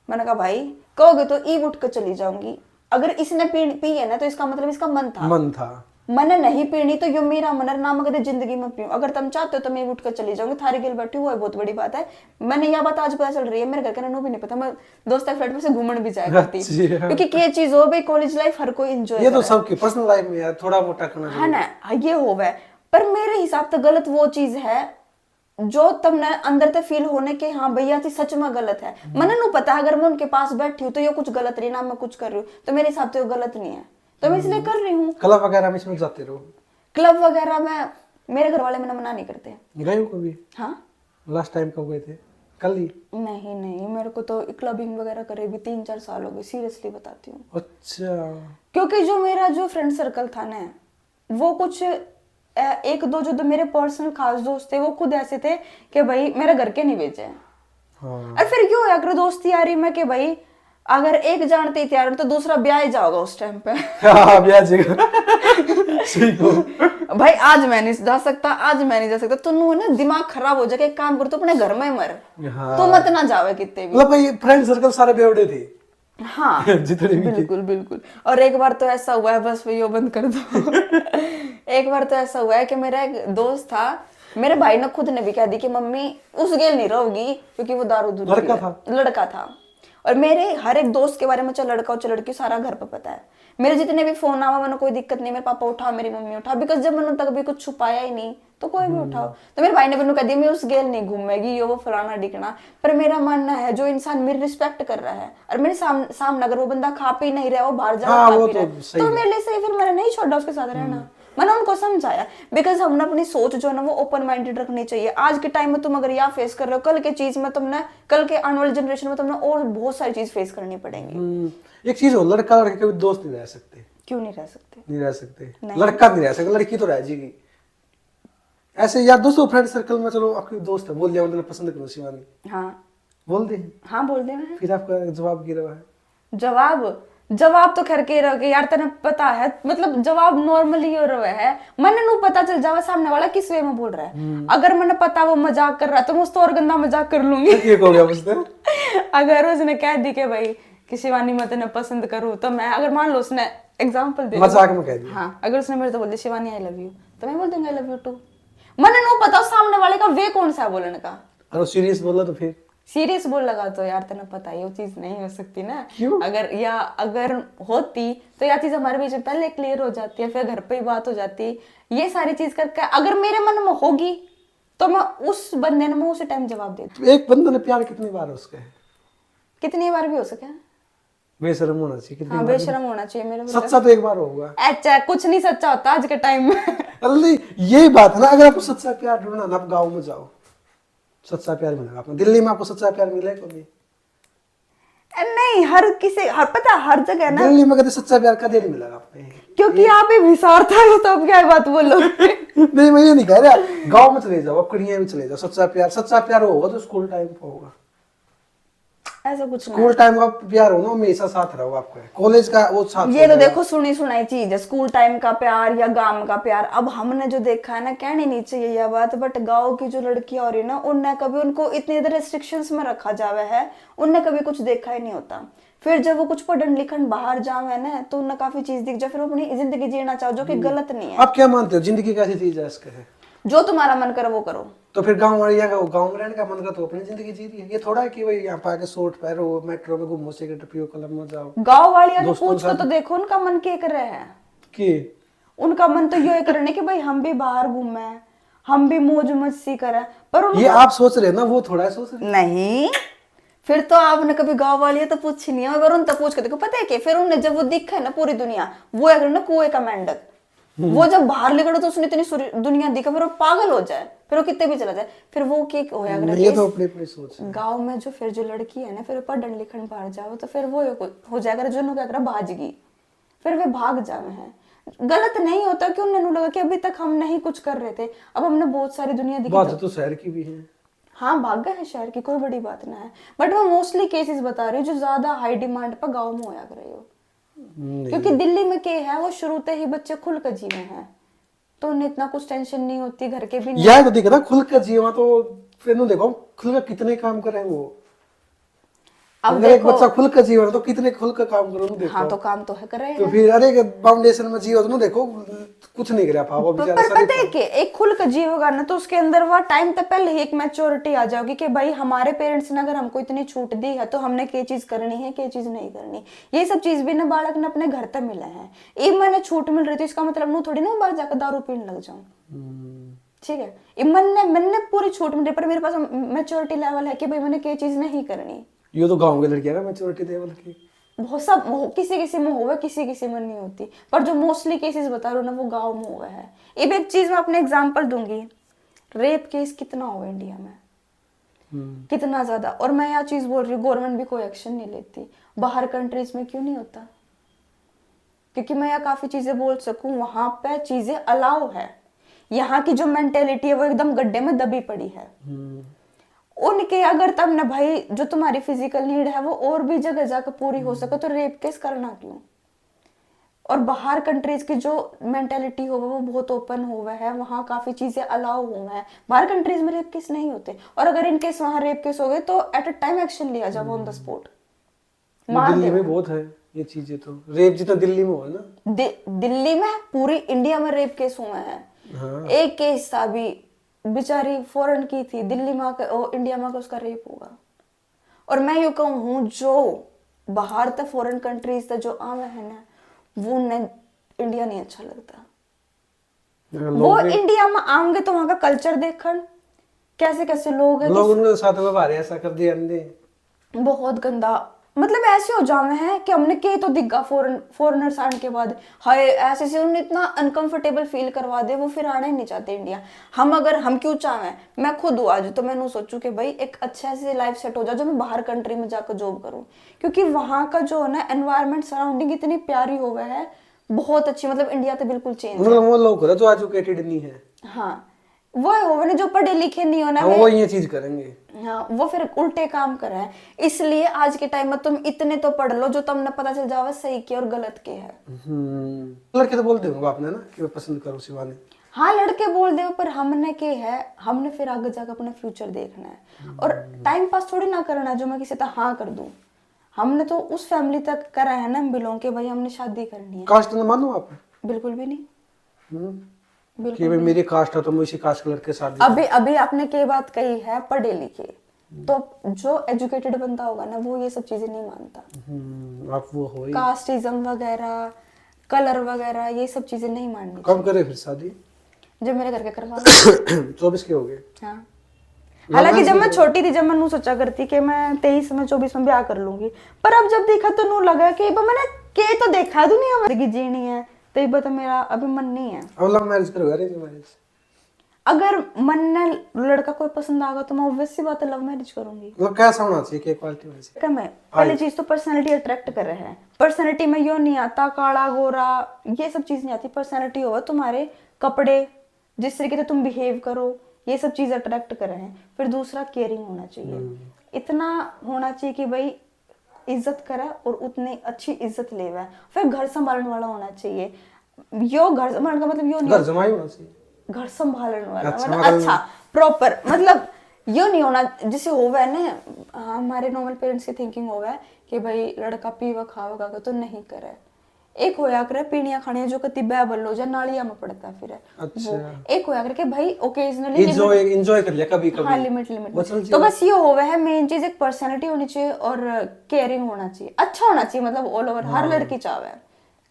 मैंने कहा भाई कहोगे तो ईव उठ कर चली जाऊंगी, अगर इसने पी है ना तो इसका मतलब इसका मन था। मैंने नहीं पीनी तो यो मेरा मन है ना, मैं कभी जिंदगी में पीऊं। अगर तुम चाहते हो तो मैं उठ कर चली जाऊंगी, थारी गिल बैठी हुआ है, बहुत बड़ी बात है। मैंने यह बात आज पता चल रही है, मेरे घर के भी नहीं पता, मैं दोस्त फ्लैट में से घूमने भी जाया करती, क्योंकि ये चीज हो भाई, कॉलेज लाइफ हर कोई एंजॉय, ये तो सबकी पर्सनल लाइफ में यार थोड़ा मोटा करना है ना, ये हो गया। पर मेरे हिसाब से गलत वो चीज है जो तुमने अंदर से फील होने के हाँ भैया थी सच में गलत है। मैंने नहीं पता अगर मैं उनके पास बैठी हूँ तो ये कुछ गलत नहीं ना, मैं कुछ कर रही हूँ तो मेरे हिसाब से वो गलत नहीं है, तो मैं इसलिए कर रही हूँ। क्लब वगैरह में इसमें जाते रहो? क्लब वगैरह में मेरे घर वाले मैंने मना नहीं करते। गए हो कभी? हाँ, लास्ट टाइम कब गए थे? कल ही? नहीं, मेरे को तो क्लबिंग वगैरह करे भी 3-4 साल हो गए, सीरियसली बताती हूँ। अच्छा। क्योंकि जो मेरा जो फ्रेंड सर्कल था ना, वो कुछ 1-2 जो मेरे पर्सनल खास दोस्त थे वो खुद ऐसे थे कि भाई मेरे घर के नहीं भेजे। हाँ। और फिर क्यों अगर दोस्ती आ रही में कि भाई अगर एक जानते ही तैयार तो दूसरा ब्याह ही जाओगा उस टाइम पे। हाँ, ब्याह जाएगा। भाई आज मैं नहीं जा सकता, तो ना दिमाग खराब हो जाए, एक काम कर तो अपने घर में मर। हाँ। तो मत ना जावे कितने भी। मतलब भाई फ्रेंड सर्कल सारे बेवड़े थे। हाँ जितने भी थे। बिल्कुल। और एक बार तो ऐसा हुआ है, बस वो बंद कर दो। एक बार तो ऐसा हुआ है कि मेरा एक दोस्त था, मेरे भाई ने खुद ने भी कह दी कि मम्मी उस गेल नहीं रहोगी, क्योंकि वो दारू दूर लड़का था। और मेरे हर एक दोस्त के बारे में, चाहे लड़का हो चाहे लड़की, सारा घर पर पता है। मेरे जितने भी फोन आवा मैंने कोई दिक्कत नहीं, मेरे पापा उठा, मेरी मम्मी उठा, बिकॉज जब मैंने तक भी कुछ छुपाया ही नहीं तो कोई भी उठाओ। तो मेरे भाई ने भी कह दिया मैं उस गेल नहीं घूमेगी, ये वो फलाना डिकना। पर मेरा मानना है जो इंसान मेरी रिस्पेक्ट कर रहा है और मेरे सामने अगर वो बंदा खा पी नहीं रहा, वो बाहर जा खा पी रहा है, तो मेरे लिए सही, फिर मैंने नहीं छोड़ा उसके साथ रहना। मैंने उनको समझाया, बिकॉज हमने अपनी सोच जो है ना वो ओपन माइंडेड रखनी चाहिए। आज के टाइम में तुम अगर यह फेस कर रहे हो, कल के चीज में तुमने, कल के आने वाली जनरेशन में तुमने और बहुत सारी चीज फेस करनी पड़ेंगी। एक चीज हो, लड़का लड़के कभी दोस्त नहीं रह सकते। क्यों नहीं रह सकते? नहीं रह सकते। लड़का नहीं रह सकता, लड़की तो रह जाएगी। ऐसे यार दोस्तों फ्रेंड सर्कल में, चलो आपके दोस्त है, बोल दिया मतलब पसंद करो शिवानी, हाँ बोल दे। हाँ बोल दे। मैं फिर आपका जवाब गिरा हुआ है? जवाब तो खैर के रहो कि यार तेने पता है, मतलब जवाब नॉर्मली हो रहा है। मैंने नू पता चल जावा सामने वाला किस वे में बोल रहा है। अगर मैंने पता वो मजाक कर रहा है तो मैं उसको और गंदा मजाक कर लूंगी। ये हो गया उसने। अगर उसने कह दी कि भाई कि शिवानी मैं तेने पसंद करूँ, तो मैं, अगर मान लो उसने एग्जाम्पल दे मजाक में कह दिया, हाँ, अगर उसने मेरे तो बोल दिया शिवानी आई लव यू, तो मैं बोल दूंगा आई लव यू टू। मैंने नो पता सामने वाले का वे कौन सा है बोलने का। अगर सीरियस बोला तो फिर सीरियस बोल लगा तो यार तेना पता है वो चीज नहीं हो सकती ना। क्यों? अगर होती तो यह चीज हमारे बीच में पहले क्लियर हो जाती है, फिर घर पे ही बात हो जाती। ये सारी चीज करके अगर मेरे मन में होगी तो मैं उस बंदे ने मैं उसी टाइम जवाब देती। तो एक बंदे ने प्यार कितनी बार उसके कितनी बार भी हो सके। बेशरम होना चाहिए कितनी हाँ बार बेशरम होना चाहिए मेरे सच्चा तो एक बार होगा। अच्छा कुछ नहीं सच्चा होता आज के टाइम में। अरे यही बात है ना, अगर आपको सच्चा प्यार ढूंढना ना, आप गाँव में जाओ, सच्चा प्यार मिलेगा आपको। दिल्ली में आपको सच्चा प्यार मिलेगा कभी? नहीं हर पता हर जगह ना, दिल्ली में कभी सच्चा प्यार कभी नहीं मिलेगा आपको। क्योंकि यहाँ पे विसार था तो अब क्या बात बोलो। नहीं मैं ये नहीं कह रहा, गांव में चले जाओ, आप कड़िया में चले जाओ, सच्चा प्यार होगा तो स्कूल टाइम पर होगा। ऐसा कुछ स्कूल टाइम का प्यार हो ना, हमेशा साथ रहो आपका। कॉलेज का वो साथ ये तो देखो सुनी सुनाई चीज है, स्कूल टाइम का प्यार या गांव का प्यार। अब हमने जो देखा है ना, कहनी नहीं चाहिए यह बात, बट गांव की जो लड़कियां हो रही है ना, उनने कभी उनको इतने रेस्ट्रिक्शंस में रखा जावे है, उनने कभी कुछ देखा ही नहीं होता। फिर जब वो कुछ पढ़न लिखन बाहर जावे ना, तो उन्हें काफी चीज दिख जाए, फिर वो अपनी जिंदगी जीना चाहो, जो कि गलत नहीं है। आप क्या मानते हो जिंदगी कैसी चीज है इसके है? जो तुम्हारा मन करे वो करो। तो फिर गांव वाले गांव में रहने का मन का तो अपनी जिंदगी जी रही है। ये थोड़ा है कि भाई यहाँ पे आके सूट पहनो, मेट्रो में घूमो, सिगरेट पियो, क्लब में जाओ। गांव वाले दोस्तों पूछ के साथ- तो देखो उनका मन क्या कर रहे हैं। कि उनका मन तो ये करने कि भाई हम भी बाहर घूमे, हम भी मौज मस्ती करें, पर ये आप सोच रहे हैं ना, वो थोड़ा है सोच रहे नहीं। फिर तो आपने कभी गांव वाली तो पूछी नहीं है, अगर उन तक पूछ के देखो पता है कि फिर उन्हें जब वो दिखा है ना पूरी दुनिया, वो है ना कुएं का मेंढक, वो जब बाहर निकले तो उसने इतनी दुनिया दिखा, फिर वो पागल हो जाए, फिर वो कितने भी चला जाए, फिर वो क्या होया नहीं, ये तो अपनी अपनी सोच है। गांव में जो फिर जो लड़की है ना, फिर पढ़न लिखन बाहर जाओ तो फिर वो हो जाएगा जो क्या करा भाजगी, फिर वे भाग जावे हैं। गलत नहीं होता कि उन्हें लगा कि अभी तक हम नहीं कुछ कर रहे थे, अब हमने बहुत सारी दुनिया दिखी। बात तो शहर की भी है। हाँ भाग गए हैं शहर की, कोई बड़ी बात ना है, बट मैं मोस्टली केसेस बता रही हूँ जो ज्यादा हाई डिमांड पर गाँव में होया कर रही हो। क्योंकि दिल्ली में क्या है, वो शुरू से ही बच्चे खुल कर जीवे हैं, तो उन्हें इतना कुछ टेंशन नहीं होती, घर के भी नहीं। यह तो दिखा ना खुल कर जीवा, तो फिर नु देखो खुल कर कितने काम कर रहे हैं वो। अब अगर एक देखो बच्चा खुल कर जीवा तो कितने खुल कर काम करो, देखो। हाँ तो काम तो है कर रहे हैं। तो फिर अरे फाउंडेशन में जीवा तो देखो कुछ नहीं कर पाओ पर बेचारा। पता है कि एक खुल कर जीवेगा ना, तो उसके अंदर वह टाइम तक पहले ही एक मैच्योरिटी आ जाएगी कि भाई हमारे पेरेंट्स ने अगर हमको इतनी छूट दी है तो हमने क्या चीज करनी है, क्या चीज नहीं करनी। ये सब चीज भी ना बालक ने अपने घर तक मिला है। एक मैंने छूट मिल रही थी, इसका मतलब नू थोड़ी ना बाहर जाकर दारू पीने लग जाऊं, ठीक है। मैंने पूरी छूट मिल रही, पर मेरे पास मैच्योरिटी लेवल है कि भाई मैंने क्या चीज नहीं करनी। ये तो गांव की लड़कियां का मैच्योरिटी लेवल की। बहुत सब किसी किसी में होगा, किसी किसी में नहीं होती, पर जो मोस्टली केसेस बता रहे हो ना वो गांव में हुआ है। एक एक चीज मैं अपने एग्जांपल दूंगी, रेप केस कितना हुआ इंडिया में, कितना ज्यादा। और मैं यह चीज बोल रही हूँ गवर्नमेंट भी कोई एक्शन नहीं लेती। बाहर कंट्रीज में क्यों नहीं होता? क्योंकि मैं यह काफी चीजें बोल सकूं, वहां पे चीजें अलाउ है। यहाँ की जो मेंटेलिटी है वो एकदम गड्ढे में दबी पड़ी है। उनके अगर तब ना भाई जो तुम्हारी फिजिकल नीड है वो और भी जगह जाकर पूरी हो सके, तो रेप केस करना क्यों? और बाहर कंट्रीज की जो मेंटेलिटी हो वो बहुत ओपन हुआ है, वहाँ काफी चीजें अलाउ हुआ है। बाहर कंट्रीज में रेप केस नहीं होते, और अगर इन केस वहाँ रेप केस हो गए तो एट अ टाइम एक्शन लिया जाए ऑन द स्पॉट। दिल्ली में बहुत है ये चीजें, तो रेप जितना दिल्ली में हो ना, दिल्ली में पूरी इंडिया में रेप केस हुए हैं। हाँ। एक केस था अभी, बेचारी फॉरेन की थी, दिल्ली में इंडिया में उसका रेप होगा। और मैं यूं कहूँ जो बाहर तक फॉरेन कंट्रीज तक जो आवे है ना, वो उन्हें इंडिया नहीं अच्छा लगता। वो इंडिया में आएंगे तो वहां का कल्चर देखन, कैसे कैसे लोग हैं, लोग उनके साथ व्यवहार ऐसा कर दिया हमने, बहुत गंदा। मतलब ऐसे हो जावे हैं कि हमने कही तो दिखा फॉरेनर्स आने के बाद, हाय ऐसे से उन्हें इतना अनकंफर्टेबल फील करवा दे, वो फिर आना ही नहीं चाहते इंडिया। हम क्यों चाहें, मैं खुद हूँ आज तो मैंने सोचू कि भाई एक अच्छा से लाइफ सेट हो जाए जो मैं बाहर कंट्री में जाकर जॉब करूँ, क्योंकि वहां का जो है ना एनवायरमेंट सराउंडिंग इतनी प्यारी हो गया है, बहुत अच्छी। मतलब इंडिया तो बिल्कुल चेंज है। वो लोग जो एजुकेटेड नहीं है, हाँ वो होगा ना जो पढ़े लिखे नहीं होना, वो ये चीज करेंगे। हाँ वो फिर उल्टे काम कर रहे हैं। इसलिए आज के टाइम में तुम इतने तो पढ़ लो जो तुमने पता चल जावे सही क्या और गलत क्या है। लड़के तो बोलते होंगे आपने ना कि मैं पसंद करूँ शिवानी। हाँ लड़के बोल दे, पर हमने क्या है, हमने फिर आगे जाकर अपना फ्यूचर देखना है, और टाइम पास थोड़ी ना करना है जो मैं किसी तरह हाँ कर दूं। हमने तो उस फैमिली तक करा है ना बिलोंग के, भाई हमने शादी करनी है। कास्ट ना मानो आप? बिल्कुल भी नहीं, कि भाई मेरी कास्ट है तो मैं इसी कास्ट के लड़के के साथ। अभी आपने क्या बात कही है, पढ़े लिखे, तो जो एजुकेटेड बंदा होगा ना वो ये सब चीजें नहीं मानता। आप वो हो ही। कास्टिज्म वगैरह, कलर वगैरह, ये सब चीजें नहीं माननी कब करे फिर शादी? जो मेरे घर के करवा 24 के हो गए? हाँ। हालांकि जब मैं छोटी थी, जब मैं नू सोचा करती कि मैं 23 में 24 में ब्याह कर लूंगी, पर अब जब देखा तो नू लगा कि मैंने के तो देखा दुनिया में जिंदगी जीनी है, तो ये तो मेरा अभी मन नहीं है। अब लव मैरिज करोगे अरेंज मैरिज? अगर मन ने लड़का कोई पसंद आएगा तो मैं ऑब्वियस सी बात है लव मैरिज करूंगी। मतलब कैसा होना चाहिए, क्या क्वालिटी होनी चाहिए? क्या मैं पहली चीज तो पर्सनालिटी अट्रैक्ट कर रहे हैं। पर्सनालिटी में यो नहीं आता काला गोरा, ये सब चीज नहीं आती। पर्सनालिटी होगा तुम्हारे कपड़े, जिस तरीके से तुम बिहेव करो, ये सब चीज अट्रैक्ट कर रहे हैं। फिर दूसरा केयरिंग होना चाहिए, इतना होना चाहिए कि भाई इज्जत करे और उतनी अच्छी इज्जत लेवे। फिर घर संभालने वाला होना चाहिए। यो घर संभालने का मतलब यो नहीं, घर जमाई होना चाहिए, घर संभालने वाला अच्छा, मतलब अच्छा प्रॉपर, मतलब यो नहीं होना जैसे होवे ना हमारे नॉर्मल पेरेंट्स की थिंकिंग होवे कि भाई लड़का पीवा खावेगा तो नहीं करे। एक होया करे पीनिया खानिया जो कति बैबल हो जाए नालिया में पड़ता फिर है। अच्छा। वो एक होया करे कि भाई ओकेजनली एंजॉय कर लिया कभी कभी। हाँ, लिमिट तो बस ये होवे है। मेन चीज एक पर्सनालिटी होनी चाहिए और केयरिंग होना चाहिए, अच्छा होना चाहिए, मतलब ऑल ओवर हर लड़की चाहे।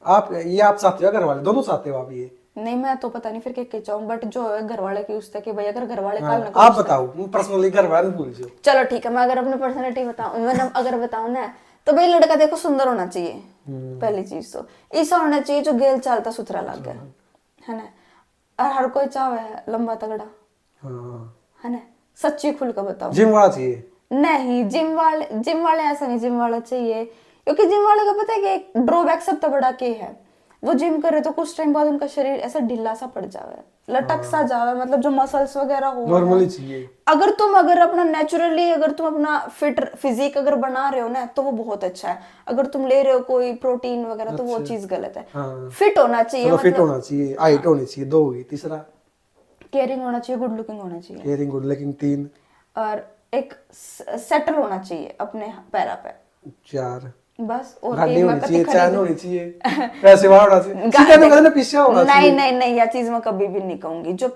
आप ये आप चाहते हो, घर वाले दोनों चाहते हो आप ये? नहीं मैं तो पता नहीं फिर क्या चाहूँ, बट जो है घर वाले की उससे कि भाई अगर घर वाले हाँ, काल आप बताओ पर्सनली, घर वाले भूल जाओ। चलो ठीक है, मैं अगर अपनी पर्सनालिटी बताऊं, मैंने अगर बताऊं ना तो भाई लड़का देखो सुंदर होना चाहिए। पहली चीज तो ऐसा होना चाहिए जो गेल चालता सुथरा लगे, है ना। और हर कोई चाहे है लंबा तगड़ा, है ना, सच्ची खुल कर बताओ। जिम वाला चाहिए? नहीं, जिम वाले ऐसा नहीं, जिम वाला चाहिए क्योंकि जिम वाले का पता है कि एक ड्रॉबैक सबसे बड़ा के है, वो जिम करे तो कुछ टाइम बाद उनका शरीर ऐसा ढीला सा पड़ जावे, लटक सा जावे, मतलब जो मसल्स वगैरह हो नॉर्मली चाहिए। अगर अपना नेचुरली अगर तुम अपना फिट फिजिक अगर बना रहे हो ना तो वो बहुत अच्छा है। अगर तुम ले रहे हो कोई प्रोटीन वगैरह तो वो चीज गलत है। हाँ। फिट होना चाहिए, मतलब फिट होना चाहिए, हाइट होनी चाहिए, 2 होगी। तीसरा केयरिंग होना चाहिए, गुड लुकिंग होना चाहिए, केयरिंग गुड लुकिंग 3, और एक सेटल होना चाहिए अपने पैरा पे, 4 बस। और गाड़ी एक होनी मैं चाहिए, कति चैन खरीद होनी चाहिए, पैसे वाला होना चाहिए, सीधा तो कहते ना पीछे होना चाहिए। नहीं यह चीज मैं कभी भी नहीं कहूंगी। जो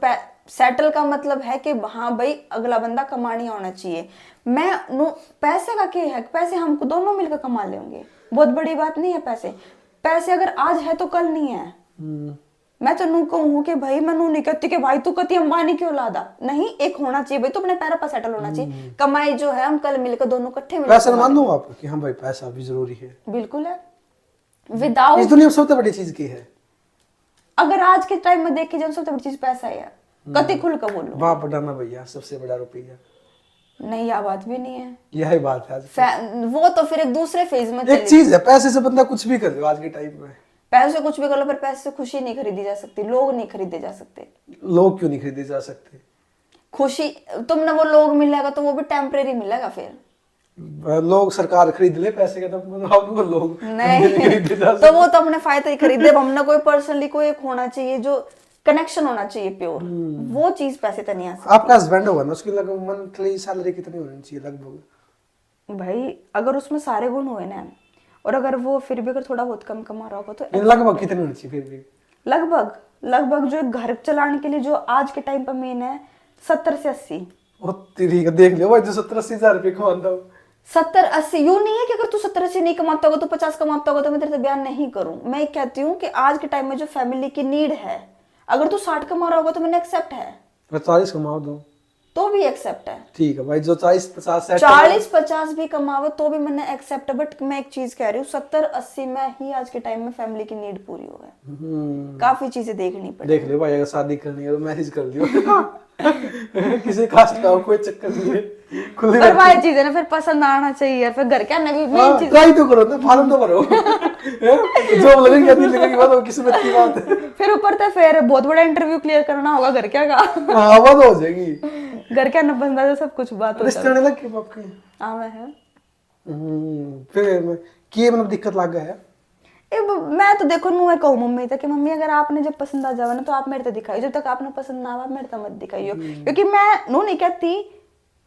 सेटल का मतलब है कि हाँ भाई अगला बंदा कमानी होना चाहिए। पैसे का क्या है, पैसे हमको दोनों मिलकर कमा लेंगे, बहुत बड़ी बात नहीं है। पैसे अगर आज है तो कल नहीं है। मैं तो नू कहूँ कि भाई मैं नू नहीं कहती कि भाई तू कति अंबानी क्यों लादा, नहीं, एक होना चाहिए भाई, तो अपने पैरों पर सेटल होना चाहिए। कमाई जो है हम कल मिलकर दोनों इकट्ठे मिलकर पैसा मान लो आप कि हाँ भाई पैसा भी जरूरी है, बिल्कुल है। विदाउट इस दुनिया में सबसे बड़ी चीज की है? अगर आज के टाइम में देखे जाए सबसे बड़ी चीज पैसा ही है, कति खुल कर बोलूं। बाप बढ़ाना भैया, सबसे बड़ा रुपया। नहीं, यह बात भी नहीं है, यही बात है आज। वो तो फिर एक दूसरे फेज में एक चीज है, पैसे से बंदा कुछ भी कर दो आज के टाइम में। पैसे से कुछ भी कर लो, पर पैसे से खुशी नहीं खरीदी जा सकती, लोग नहीं खरीदे जा सकते। लोग क्यों नहीं खरीदे जा सकते? खुशी तुमने वो लोग मिलेगा तो वो भी टेम्परेरी मिलेगा। फिर लोग सरकार खरीद ले पैसे का, तो आपको लोग नहीं खरीदे जा तो वो तो अपने फायदे ही खरीदे। हमने कोई पर्सनली कोई एक होना चाहिए जो कनेक्शन होना चाहिए प्योर, वो चीज पैसे तो नहीं आ सकती। आपका हस्बैंड होगा ना, उसकी लगभग मंथली सैलरी कितनी होनी चाहिए लगभग? भाई अगर उसमें सारे गुण हुए ना, और अगर वो फिर भी अगर थोड़ा बहुत कम कमा रहा होगा तो लगभग कितनी होनी चाहिए फिर भी? लगभग जो घर चलाने के लिए जो आज के टाइम पर मेन है 70 से 80। ठीक है, देख लियो भाई, जो 70-80 हजार रुपये कमाता हूँ। 70-80 यूं नहीं है कि अगर तू 70-80 नहीं कमाता होगा तो 50 कमाता होगा तो मैं तेरे से बयान नहीं करूं। मैं कहती हूँ कि आज के टाइम में जो फैमिली की नीड है, अगर तू 60 कमा रहा होगा तो मैंने एक्सेप्ट है, मैं 40 कमा दूँ तो भी एक्सेप्ट है। ठीक है भाई, जो 40-50 40-50 भी कमावे तो भी मैंने एक्सेप्ट है। बट मैं एक चीज कह रही हूँ 70-80 में ही आज के टाइम में फैमिली की नीड पूरी हो गई। काफी चीजें देखनी पड़े। देख लो भाई, अगर शादी करनी है तो मैरिज कर लियो। किसी कास्ट का हो, कोई चक्कर नहीं है, खुले पर वही चीज है ना, फिर पसंद आना चाहिए, फिर घर क्या नवी मेन चीज। ट्राई तो करो ना, फार्म तो भरो। जॉब लगेगी या नहीं लगेगी बात हो, किस्मत की बात है। फिर ऊपर तो फिर बहुत बड़ा इंटरव्यू क्लियर करना होगा घर क्या का। हाँ, वो तो हो जाएगी। घर क्या न बंदा जो सब कुछ बात रिश्ते आने लग गए आपके? आवे है। फिर किए मतलब दिक्कत लग गया है? मैं तो देखो नू कहूँ मम्मी तक कि मम्मी अगर आपने जब पसंद आ जाओ ना तो आप मेरे तक दिखाइए, जब तक आपने पसंद ना आवा मेरे तक मत दिखाइयो। क्योंकि मैं नू नहीं कहती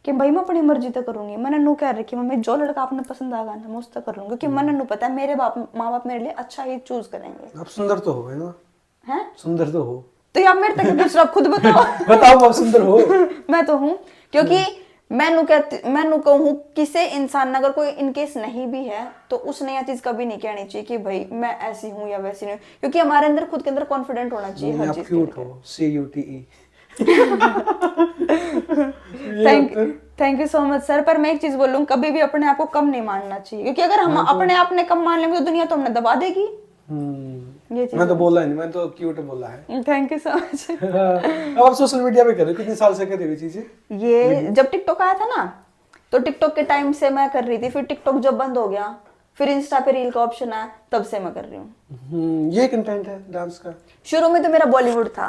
कि भाई मैं अपनी मर्जी तक करूंगी, मैंने नू कह रखी मम्मी जो लड़का आपने पसंद आगा ना मैं उस तक कर लूंगी, क्योंकि मैंने नू पता है मेरे माँ बाप मेरे लिए अच्छा ही चूज करेंगे। आप सुंदर तो हो, है ना? हैं? सुंदर तो हो तो आप मेरे तक पूछ रहे, खुद बताओ। बताओ आप सुंदर हो? मैं तो हूँ, क्योंकि मैनू कहूँ किसी इंसान ने अगर कोई इनकेस नहीं भी है तो उसने यह चीज कभी नहीं कहनी चाहिए कि भाई मैं ऐसी हूँ या वैसी नहीं हूँ, क्योंकि हमारे अंदर खुद के अंदर कॉन्फिडेंट होना चाहिए हर आप चीज क्यूट हो, CUTE। Thank you so much sir. पर मैं एक चीज बोलूँ, कभी भी अपने आप को कम नहीं मानना चाहिए, क्योंकि अगर हम अपने आप ने कम मान लेंगे तो दुनिया तो हमने दबा देगी। ये चीज मैं तो बोला नहीं, मैं तो क्यूट बोला है। Thank you so much. अब आप सोशल मीडिया पे कर रहे हो, कितने साल से कर रही हुई चीजें? ये जब टिकटॉक आया था ना, तो टिकटॉक के टाइम से मैं कर रही थी, फिर टिकटॉक जब बंद हो गया, फिर इंस्टा पे रील का ऑप्शन आया, तब से मैं कर रही हूँ। ये कंटेंट है डांस का? शुरू में तो मेरा बॉलीवुड था,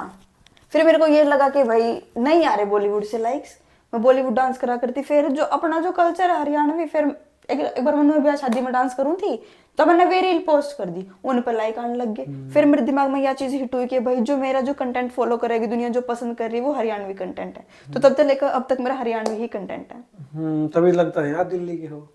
फिर मेरे को ये लगा कि भाई नहीं आ रहे बॉलीवुड से लाइक्स, मैं बॉलीवुड डांस करा करती। फिर जो अपना जो कल्चर है हरियाणवी, फिर एक बार मैंने ब्याह शादी में डांस करूँ थी, तो मैंने वे रील पोस्ट कर दी, उन पर लाइक आने लग गए। फिर मेरे दिमाग में यह चीज हिट हुई कि भाई जो मेरा जो कंटेंट फॉलो करेगी दुनिया, जो पसंद कर रही है वो हरियाणवी कंटेंट है, तो तब तक लेकर अब तक मेरा हरियाणवी ही कंटेंट है। तभी लगता है यार दिल्ली के हो।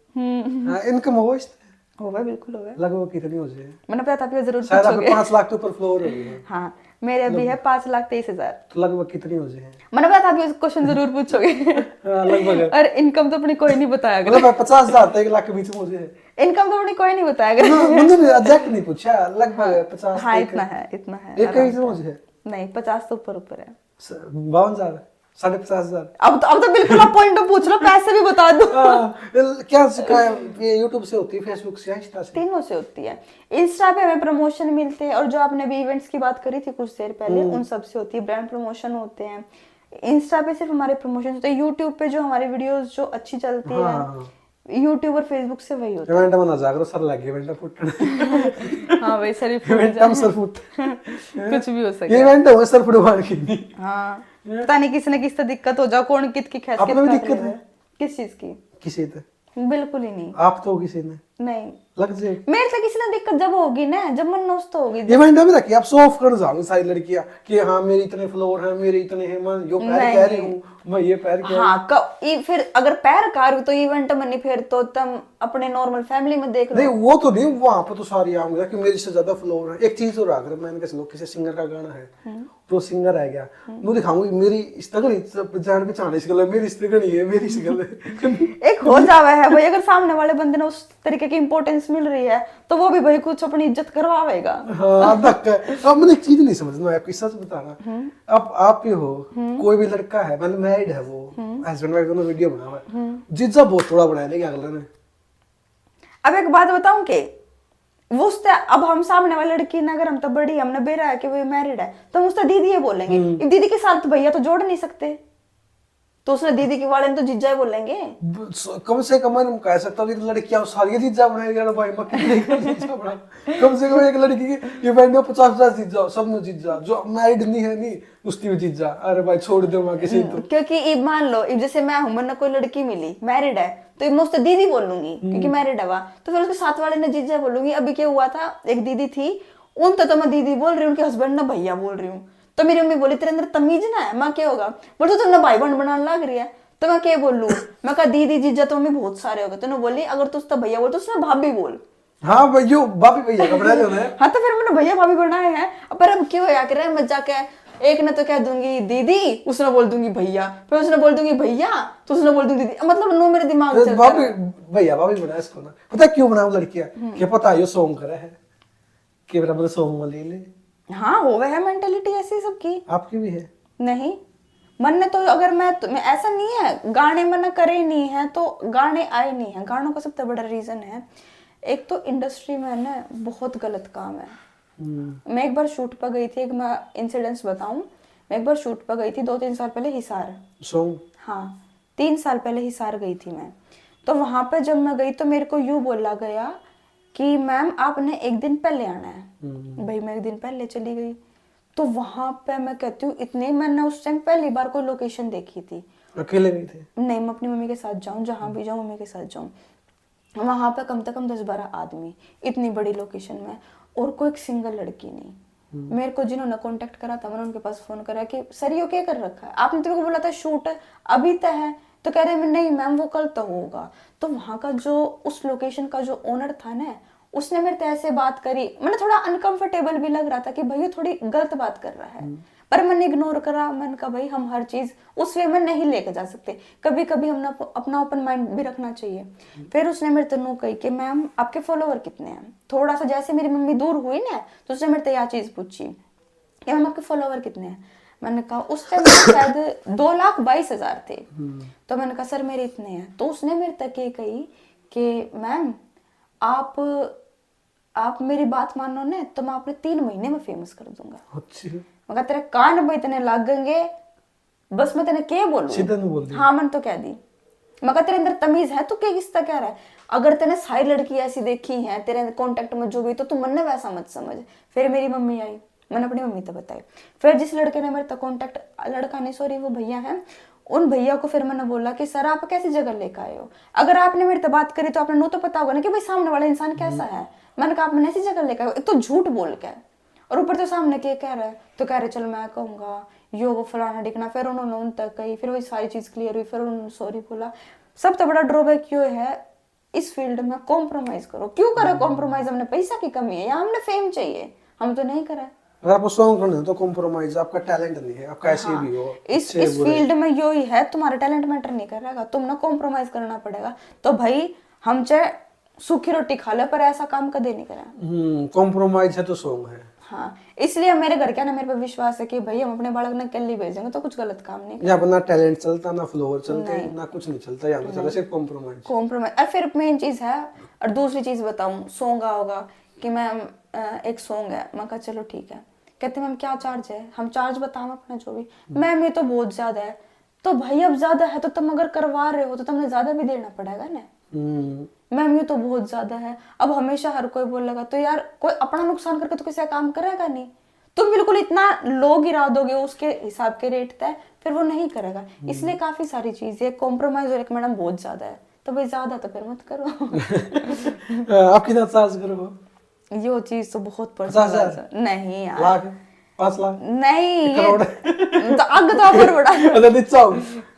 इनकम हो इससे हो गए, बिल्कुल हो गए। लगभग कितनी हो जाए? मैंने पता था आप ये जरूर शायद आपके पूछोगे। 5 लाख के ऊपर फ्लोर हो गई है। हाँ, मेरे अभी है 5,23,000। तो लगभग कितनी हो जाए? मैंने पता था आप ये क्वेश्चन जरूर पूछोगे। लगभग है। और इनकम तो अपनी कोई नहीं बताया मतलब 50,000 से 1 लाख के बीच में हो जाए। इनकम तो अपनी कोई नहीं बताया मैंने एग्जैक्ट नहीं पूछा, लगभग 50। हाँ, इतना है, इतना है। एक कहीं से हो जाए? नहीं, 50 तो ऊपर है। 52,000, 50,500। अब तो बिल्कुल आप पॉइंट ऑफ पूछ लो, पैसे भी बता दो। क्या सिखाया? ये यूट्यूब से होती है, फेसबुक से, इंस्टा से? तीनों से होती है। इंस्टा पे हमें प्रमोशन मिलते हैं, और जो आपने भी इवेंट्स की बात करी थी कुछ देर पहले, उन सब से होती है। ब्रांड प्रमोशन होते हैं। इंस्टा पे सिर्फ हमारे प्रमोशन होते हैं। यूट्यूब पे जो हमारी वीडियोस जो अच्छी चलती है, यूट्यूब और फेसबुक से वही होता है। इवेंट मना जागरो सर लगे इवेंट फुट। हाँ भाई, सर इवेंट हम सर फुट। कुछ भी हो सके। ये इवेंट हो सर फुट मार के। हाँ, पता नहीं किसी न किसी से दिक्कत हो जाओ, कौन कित की खैस आपने भी दिक्कत है? किस चीज की? किसी से? बिल्कुल ही नहीं। आप तो किसी ने नहीं, लग जाए। मेरे से किसी ने दिक्कत जब होगी ना, जब मन नोस्त होगी। इवेंट में रखिए आप, सो ऑफ कर जाओ सारी लड़कियां कि हाँ मेरे इतने फ्लोर हैं, मेरे इतने हैं, मैं यो पैर कह रही हूँ, मैं ये पैर कह हाँ, फिर अगर पैर कार तो इवेंट में नहीं, फिर तो तुम अपने नॉर्मल फैमिली में देख लो। नहीं वो तो नहीं, वहां पर तो सारी आऊंगा कि मेरे से ज्यादा फ्लोर है। एक चीज और अगर मैंने कैसे लोग किसी सिंगर का गाना है, तो सिंगर है क्या, मैं दिखाऊंगी मेरी इस्तगनी जान पहचान इसके लिए, मेरी इस्तगनी है, मेरी शक्ल है। एक हो जावा है भाई, अगर सामने वाले बंदे ने उस तरीके की इंपॉर्टेंस मिल रही है तो वो भी भाई कुछ अपनी इज्जत करवाएगा। हाँ धक्का। अब मैंने एक चीज नहीं समझना, आपकी सच बताना। अब आप ही हो, कोई भी लड़का है, मतलब मैरिड है, वो हस्बैंड वाइफ दोनों वीडियो बना हुआ है, जीजा बहुत थोड़ा बनाया लेकिन अगले ने। अब एक बात बताऊं कि वो उससे, अब हम सामने वाली लड़की ने, अगर हम तो बड़ी, हमने बेरा है कि वो मैरिड है, तो हम उससे दीदी ये बोलेंगे। दीदी के साथ तो भैया तो जोड़ नहीं सकते, तो उसने दीदी के वाले तो जीजा ही बोलेंगे। कम से कम मैं कह सकता हूँ लड़कियां सारी जीजा बनाएगी ना भाई, मैं जीजा बना। कम से कम एक लड़की की इवेंट में 50 जीजा, सब में जीजा, जो मैरिड नहीं है नहीं उसकी भी जीजा। अरे भाई छोड़ दो वहां किसी तो। क्योंकि अब मान लो, अब जैसे मैं हूं, मैंने कोई लड़की मिली मैरिड है, तो मैं उससे दीदी बोलूंगी क्योंकि मैरिड है वह, तो फिर उसके साथ वाले ने जीजा बोलूंगी। अभी क्या हुआ था, एक दीदी थी, उन तो मैं दीदी बोल रही हूँ, उनके हस्बैंड ने भैया बोल रही हूँ, तो मेरी मम्मी बोली तेरे अंदर तमीज ना है। मैं क्या होगा, बोलते तुमने भाई बहन बनाने लग रही है, तो मैं क्या बोलूं, मैं कहा दीदी जीजा तो मम्मी बहुत सारे हो गए, तो बोली अगर तू उसका भैया बोल तो उसने भाभी बोल। हाँ भाई यो भाभी भैया का बना लेना है। हाँ, तो फिर मैंने भैया भाभी बनाए हैं। पर अब क्यों है आकर मजाक है, एक ने तो कह दूंगी दीदी, उसने बोल दूंगी भैया, फिर उसने बोल दूंगी भैया, तो उसने बोल दूंगी दीदी, मतलब नो मेरे दिमाग में चलता भाभी भैया भाभी बना इसको ना। पता क्यों बनाऊं लड़कियां, क्या पता यो सॉन्ग करे है कि बराबर सॉन्ग ले ले। हाँ, हो है मेंटेलिटी ऐसी सबकी। आपकी भी है? नहीं, मन ने तो, अगर मैं ऐसा नहीं है गाने मन करे ही नहीं है तो गाने आए नहीं है। गानों का सबसे बड़ा रीजन है, एक तो इंडस्ट्री में ना बहुत गलत काम है। मैं एक बार शूट पर गई थी, एक मैं इंसिडेंट्स बताऊं, मैं एक बार शूट पर गई थी 2-3 साल पहले हिसार। सॉन्ग? हाँ, 3 साल पहले हिसार गई थी मैं। तो वहां पे जब मैं गई तो मेरे को यूं बोला गया कि मैम आपने एक दिन पहले आना है। भाई मैं एक दिन पहले चली गई, तो वहां पे मैं कहती हूँ इतने, मैंने उस टाइम पहली बार कोई लोकेशन देखी थी। अकेले नहीं थे? नहीं, मैं अपनी मम्मी के साथ जाऊं, जहां भी जाऊं मम्मी के साथ जाऊं। वहां पे कम से कम 10-12 आदमी, इतनी बड़ी लोकेशन में, और कोई एक सिंगल लड़की नहीं। मेरे को जिन्होंने कांटेक्ट करा था, मैंने उनके पास फोन करा कि सर ये क्या कर रखा है आपने, तो बोला था शूट अभी तक है, तो कह रहे नहीं मैम वो कल तो होगा। तो वहां का जो उस लोकेशन का जो ओनर था ना, उसने मेरे से ऐसे बात करी, मैंने थोड़ा अनकंफर्टेबल भी लग रहा था कि भाई ये थोड़ी गलत बात कर रहा है। पर मैंने इग्नोर करा। मैंने कहा भाई हम हर चीज उस वे में नहीं लेके जा सकते, कभी कभी हमने अपना ओपन माइंड भी रखना चाहिए। फिर उसने मेरे से नो कही कि मैम आपके फॉलोवर कितने हैं। थोड़ा सा जैसे मेरी मम्मी दूर हुई ना, तो उसने मेरे से यह चीज पूछी कि मैम आपके फॉलोवर कितने हैं। मैंने कहा उस टाइम शायद 2,22,000 थे। तो मैंने कहा सर मेरे इतने हैं। तो उसने मेरे तक ये कही कि मैम आप मेरी बात मानो ना तो मैं आपने 3 महीने में फेमस कर दूंगा। अच्छी मगर तेरे कान में इतने लगेंगे, बस मैं तेने क्या बोलूं। सीधा नहीं बोल दी। हाँ मैंने तो कह दी। मगर तेरे अंदर तमीज है, तू क्या किसका कह रहा है। अगर तेने सारी लड़की ऐसी देखी है तेरे कांटेक्ट में जो भी, तो तू मन ने वैसा मत समझ। फिर मेरी मम्मी आई, मैंने अपनी मम्मी तो बताई। फिर जिस लड़के ने मेरे तक कांटेक्ट, लड़का नहीं सॉरी वो भैया है, उन भैया को फिर मैंने बोला कि सर आप कैसी जगह लेकर आए हो। अगर आपने मेरे से बात करी तो आपने नो तो पता होगा ना कि भाई सामने वाला इंसान कैसा है। मैंने कहा आपने ऐसी जगह लेकर आए हो, एक तो झूठ बोल के और ऊपर तो सामने क्या कह रहा है। तो कह रहे चल मैं कहूंगा यो वो फलाना दिखना। फिर उन्होंने उन तक कही, फिर वही सारी चीज क्लियर हुई, फिर उन्होंने सॉरी बोला। सब तो बड़ा ड्रॉबैक क्यों है इस फील्ड में, कॉम्प्रोमाइज करो। क्यों करो कॉम्प्रोमाइज, हमने पैसा की कमी है या हमने फेम चाहिए, हम तो नहीं करा। अगर आपको सॉन्ग करना है तो कॉम्प्रोमाइज, आपका टैलेंट नहीं है, आप कैसे भी हो इस फील्ड में यो ही है, तुम्हारा टैलेंट मैटर नहीं करेगा, तुम ना कॉम्प्रोमाइज करना पड़ेगा। तो भाई हम चाहे सूखी रोटी खा ले पर ऐसा काम कदे नहीं करा। कॉम्प्रोमाइज है तो सॉन्ग है। हाँ इसलिए मेरे घर क्या ना मेरे पे विश्वास है कि भाई हम अपने बालक ने कल भेजेंगे तो कुछ गलत काम नहीं। यहाँ पर ना टैलेंट चलता, ना फ्लोर चलते, ना कुछ नहीं चलता, यहाँ पर चलता सिर्फ कॉम्प्रोमाइज। कॉम्प्रोमाइज। और फिर मेन चीज है, और दूसरी चीज बताऊं, सॉन्ग होगा कि मैम एक सॉन्ग है। मैं कहा चलो ठीक है। कहते मैम क्या चार्ज है। हम चार्ज बताओ अपना जो भी। मैम ये तो बहुत ज्यादा है। तो भाई अब ज्यादा है तो तुम अगर करवा रहे हो तो तुमने ज्यादा भी देना पड़ेगा ना। मैम ये तो बहुत ज्यादा है। अब हमेशा हर कोई बोलेगा तो यार कोई अपना नुकसान करके तो किसी का काम करेगा नहीं। तुम बिल्कुल इतना लो गिरा दोगे उसके हिसाब के रेट तय, फिर वो नहीं करेगा। इसलिए काफी सारी चीजें कॉम्प्रोमाइज और एक मैडम बहुत ज्यादा है। तो भाई ज्यादा तो फिर मत करो। आप कितना चार्ज करो? ये चीज तो बहुत 50,000? पर्सनल नहीं यार। लाख? 5 लाख? नहीं ये करोड़? तो आग तो और बड़ा। अगर नीचा